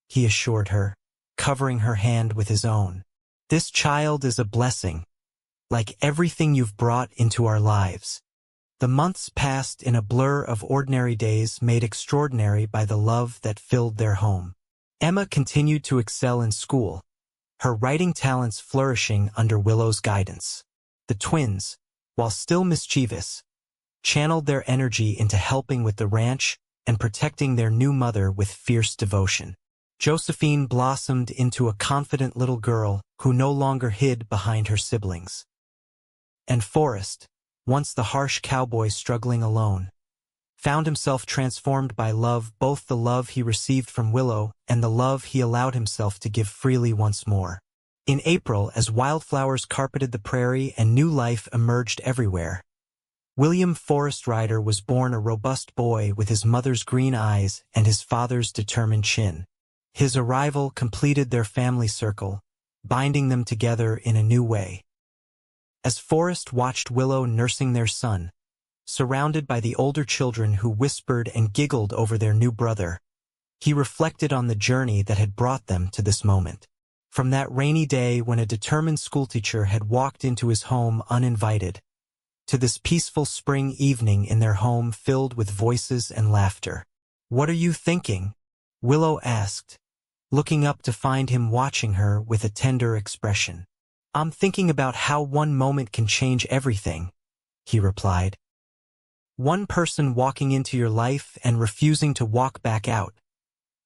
he assured her, covering her hand with his own. "This child is a blessing, like everything you've brought into our lives." The months passed in a blur of ordinary days made extraordinary by the love that filled their home. Emma continued to excel in school, her writing talents flourishing under Willow's guidance. The twins, while still mischievous, channeled their energy into helping with the ranch and protecting their new mother with fierce devotion. Josephine blossomed into a confident little girl who no longer hid behind her siblings. And Forrest, once the harsh cowboy struggling alone, found himself transformed by love, both the love he received from Willow and the love he allowed himself to give freely once more. In April, as wildflowers carpeted the prairie and new life emerged everywhere, William Forrest Ryder was born, a robust boy with his mother's green eyes and his father's determined chin. His arrival completed their family circle, binding them together in a new way. As Forrest watched Willow nursing their son, surrounded by the older children who whispered and giggled over their new brother, he reflected on the journey that had brought them to this moment. From that rainy day when a determined schoolteacher had walked into his home uninvited, to this peaceful spring evening in their home filled with voices and laughter. "What are you thinking?" Willow asked, looking up to find him watching her with a tender expression. "I'm thinking about how one moment can change everything," he replied. "One person walking into your life and refusing to walk back out,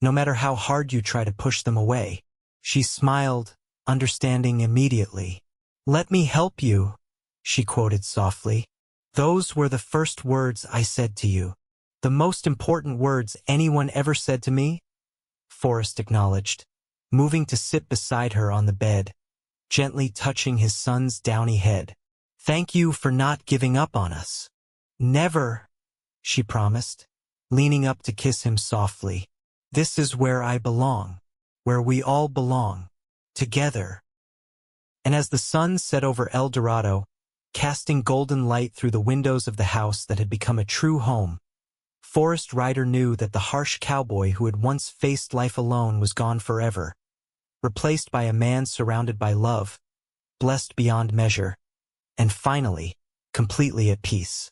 no matter how hard you try to push them away." She smiled, understanding immediately. "Let me help you," she quoted softly. "Those were the first words I said to you. The most important words anyone ever said to me," Forrest acknowledged, moving to sit beside her on the bed, gently touching his son's downy head. "Thank you for not giving up on us." "Never," she promised, leaning up to kiss him softly. "This is where I belong, where we all belong, together." And as the sun set over El Dorado, casting golden light through the windows of the house that had become a true home, Forrest Ryder knew that the harsh cowboy who had once faced life alone was gone forever, replaced by a man surrounded by love, blessed beyond measure, and finally, completely at peace.